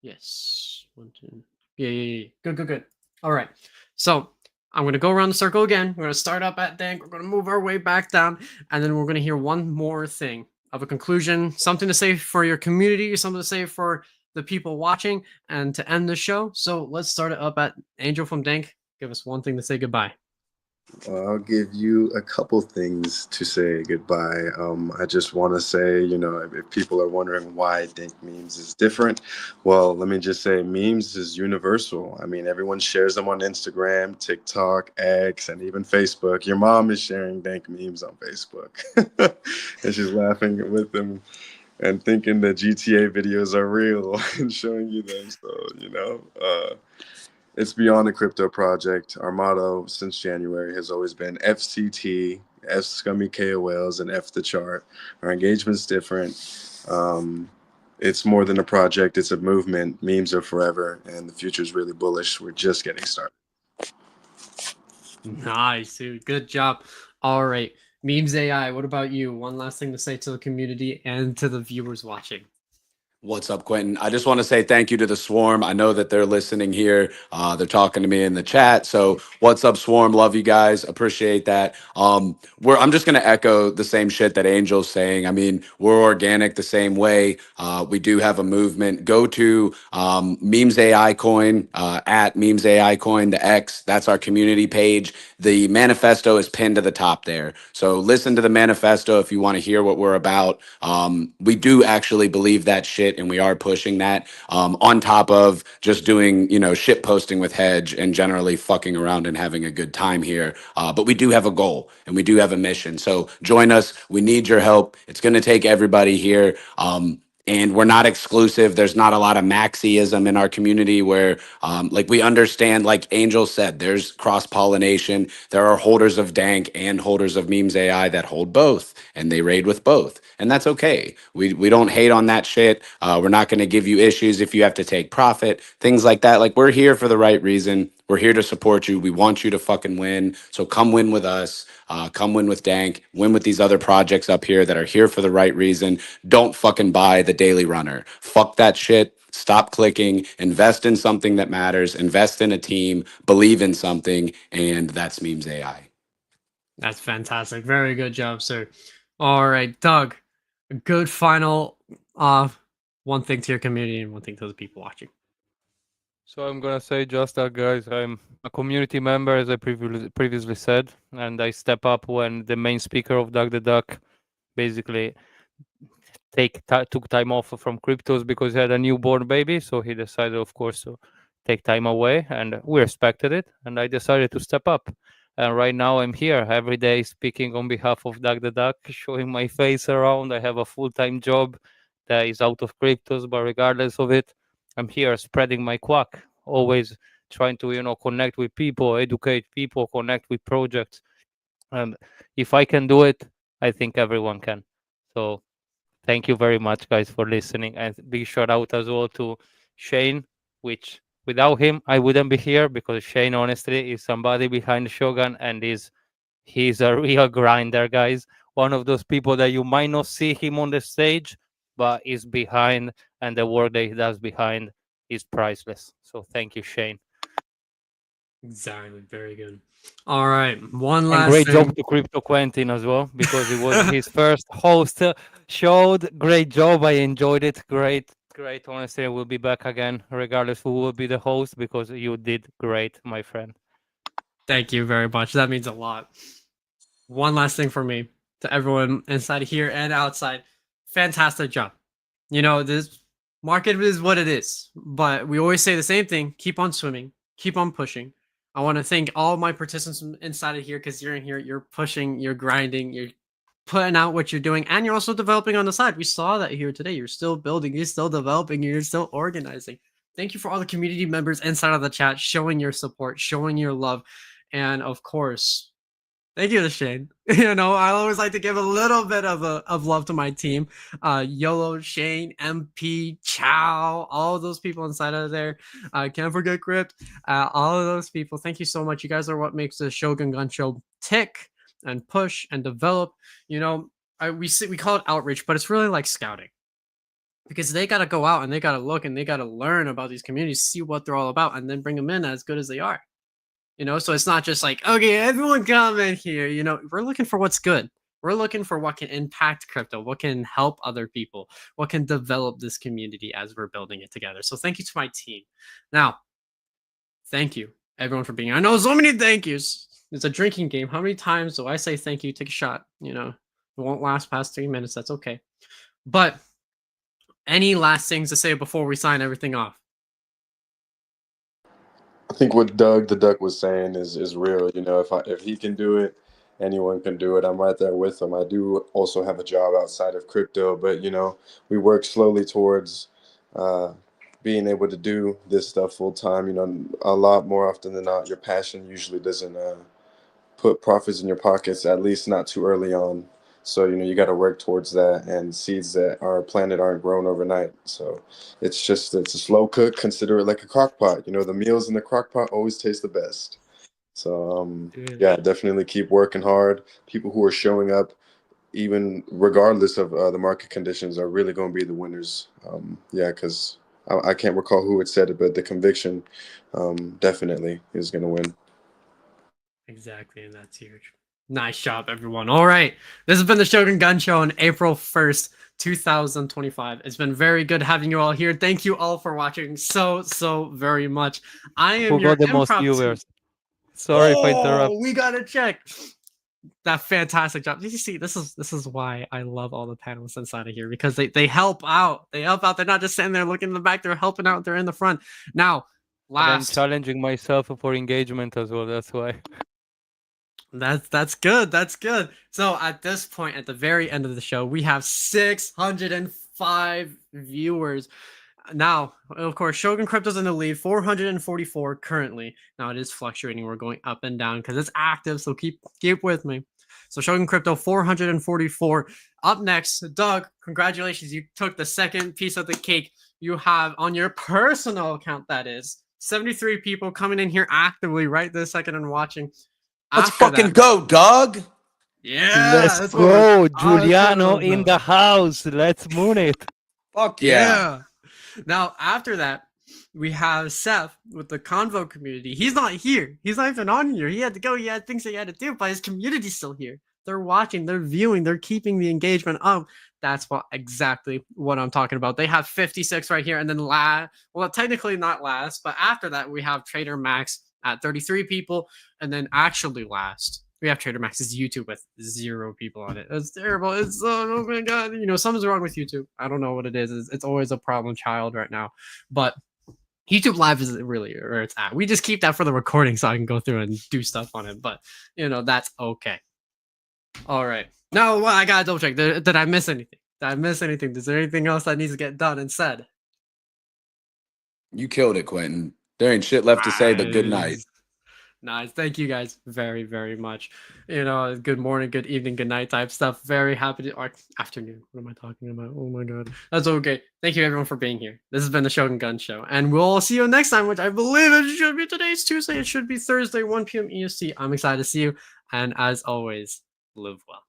Yes. 1, 2. Yeah. Good. All right. So I'm going to go around the circle again. We're going to start up at Dank. We're going to move our way back down. And then we're going to hear one more thing of a conclusion, something to say for your community, something to say for the people watching, and to end the show. So let's start it up at Angel from Dank. Give us one thing to say goodbye. Well, I'll give you a couple things to say goodbye. I just want to say, if people are wondering why Dank Memes is different, well, let me just say memes is universal. I mean, everyone shares them on Instagram, TikTok, X, and even Facebook. Your mom is sharing Dank Memes on Facebook, and she's laughing with them and thinking that GTA videos are real and showing you them. So, it's beyond a crypto project. Our motto since January has always been FCT, F Scummy KOLs, and F the chart. Our engagement's different. It's more than a project, it's a movement. Memes are forever, and the future's really bullish. We're just getting started. Nice, dude. Good job. All right. Memes AI, what about you? One last thing to say to the community and to the viewers watching. What's up, Quentin? I just want to say thank you to the Swarm. I know that they're listening here. They're talking to me in the chat. So what's up, Swarm? Love you guys. Appreciate that. I'm just going to echo the same shit that Angel's saying. I mean, we're organic the same way. We do have a movement. Go to Memes AI Coin, at Memes AI Coin, the X. That's our community page. The manifesto is pinned to the top there. So listen to the manifesto if you want to hear what we're about. We do actually believe that shit, and we are pushing that on top of just doing, shit posting with Hedge and generally fucking around and having a good time here. But we do have a goal and we do have a mission. So join us. We need your help. It's going to take everybody here. And we're not exclusive. There's not a lot of Maxism in our community where, like, we understand, like Angel said, there's cross pollination. There are holders of Dank and holders of Memes AI that hold both, and they raid with both, and that's okay. We don't hate on that shit. We're not going to give you issues if you have to take profit, things like that. Like, we're here for the right reason. We're here to support you. We want you to fucking win. So come win with us. Come win with Dank. Win with these other projects up here that are here for the right reason. Don't fucking buy the Daily Runner. Fuck that shit. Stop clicking. Invest in something that matters. Invest in a team. Believe in something. And that's Memes AI. That's fantastic. Very good job, sir. All right, Doug. A good final one thing to your community and one thing to the people watching. So I'm gonna say just that, guys. I'm a community member, as I previously said, and I step up when the main speaker of Duck the Duck basically took time off from cryptos because he had a newborn baby. So he decided, of course, to take time away, and we respected it. And I decided to step up. And right now I'm here every day speaking on behalf of Duck the Duck, showing my face around. I have a full-time job that is out of cryptos, but regardless of it, I'm here spreading my quack, always trying to, connect with people, educate people, connect with projects. And if I can do it, I think everyone can. So thank you very much, guys, for listening. And big shout out as well to Shane, which without him, I wouldn't be here because Shane, honestly, is somebody behind Shogun and he's a real grinder, guys. One of those people that you might not see him on the stage, but is behind, and the work that he does behind is priceless. So thank you, Shane. Exactly. Very good. All right. One And last great thing. job to Crypto Quentin as well, because it was his first host. Showed great job. I enjoyed it. Great, great. Honestly, I will be back again, regardless who will be the host, because you did great, my friend. Thank you very much. That means a lot. One last thing for me to everyone inside here and outside. Fantastic job. You know, this market is what it is, but we always say the same thing: keep on swimming, keep on pushing. I want to thank all my participants inside of here because you're in here, you're pushing, you're grinding, you're putting out what you're doing, and you're also developing on the side. We saw that here today. You're still building, you're still developing, you're still organizing. Thank you for all the community members inside of the chat showing your support, showing your love, and of course, thank you to Shane. You know, I always like to give a little bit of love to my team. YOLO, Shane, MP, Chow, all of those people inside of there. Can't forget Crypt. All of those people. Thank you so much. You guys are what makes the Shogun Gun Show tick and push and develop. You know, we call it outreach, but it's really like scouting. Because they got to go out and they got to look and they got to learn about these communities, see what they're all about, and then bring them in as good as they are. You know, so it's not just like, okay, everyone come in here. You know, we're looking for what's good. We're looking for what can impact crypto, what can help other people, what can develop this community as we're building it together. So thank you to my team. Now, thank you everyone for being here. I know so many thank yous. It's a drinking game. How many times do I say thank you? Take a shot. You know, it won't last past 3 minutes. That's okay. But any last things to say before we sign everything off? I think what Doug the Duck was saying is real. You know, if he can do it, anyone can do it. I'm right there with him. I do also have a job outside of crypto, but you know, we work slowly towards being able to do this stuff full time. You know, a lot more often than not, your passion usually doesn't put profits in your pockets, at least not too early on. So, you know, you got to work towards that, and seeds that are planted aren't grown overnight. So it's a slow cook. Consider it like a crock pot. You know, the meals in the crock pot always taste the best. So, yeah, definitely keep working hard. People who are showing up, even regardless of the market conditions, are really going to be the winners. Yeah, because I can't recall who had said it, but the conviction definitely is going to win. Exactly, and that's huge. Nice job, everyone. All right. This has been the Shogun Gun Show on April 1st, 2025. It's been very good having you all here. Thank you all for watching so very much. I am Who your got the most improv viewers? Sorry if I interrupt. we gotta check. That fantastic job. Did you see? This is why I love all the panelists inside of here, because they help out. They help out. They're not just sitting there looking in the back. They're helping out. They're in the front. Now, And I'm last. challenging myself for engagement as well. That's why. That's good. That's good. So at this point, at the very end of the show, we have 605 viewers. Now, of course, Shogun Crypto's in the lead, 444 currently. Now it is fluctuating. We're going up and down because it's active. So keep with me. So Shogun Crypto 444. Up next, Doug, congratulations. You took the second piece of the cake. You have on your personal account, that is 73 people coming in here actively right this second and watching. Let's fucking go, dog. Yeah, let's go, Giuliano in the house. Let's moon it. Fuck yeah. Now, after that, we have Seth with the Convo community. He's not here. He's not even on here. He had to go. He had things that he had to do, but his community's still here. They're watching. They're viewing. They're keeping the engagement up. That's exactly what I'm talking about. They have 56 right here, and then well, technically not last, but after that, we have Trader Max at 33 people, and then actually last, we have Trader Max's YouTube with 0 people on it. It's terrible. It's oh my god. You know, something's wrong with YouTube. I don't know what it is. It's always a problem child right now. But YouTube Live is really where it's at. We just keep that for the recording so I can go through and do stuff on it. But you know, that's okay. All right. Now, well, I gotta double check. Did I miss anything? Did I miss anything? Is there anything else that needs to get done and said? You killed it, Quentin. There ain't shit left to say, but good night. Nice. Thank you guys very much. You know, good morning, good evening, good night type stuff. Very happy to, or afternoon. What am I talking about? Oh my god. That's okay. Thank you everyone for being here. This has been the Shogun Gun Show. And we'll see you next time, which I believe it should be today's Tuesday. It should be Thursday, 1 p.m. EST. I'm excited to see you. And as always, live well.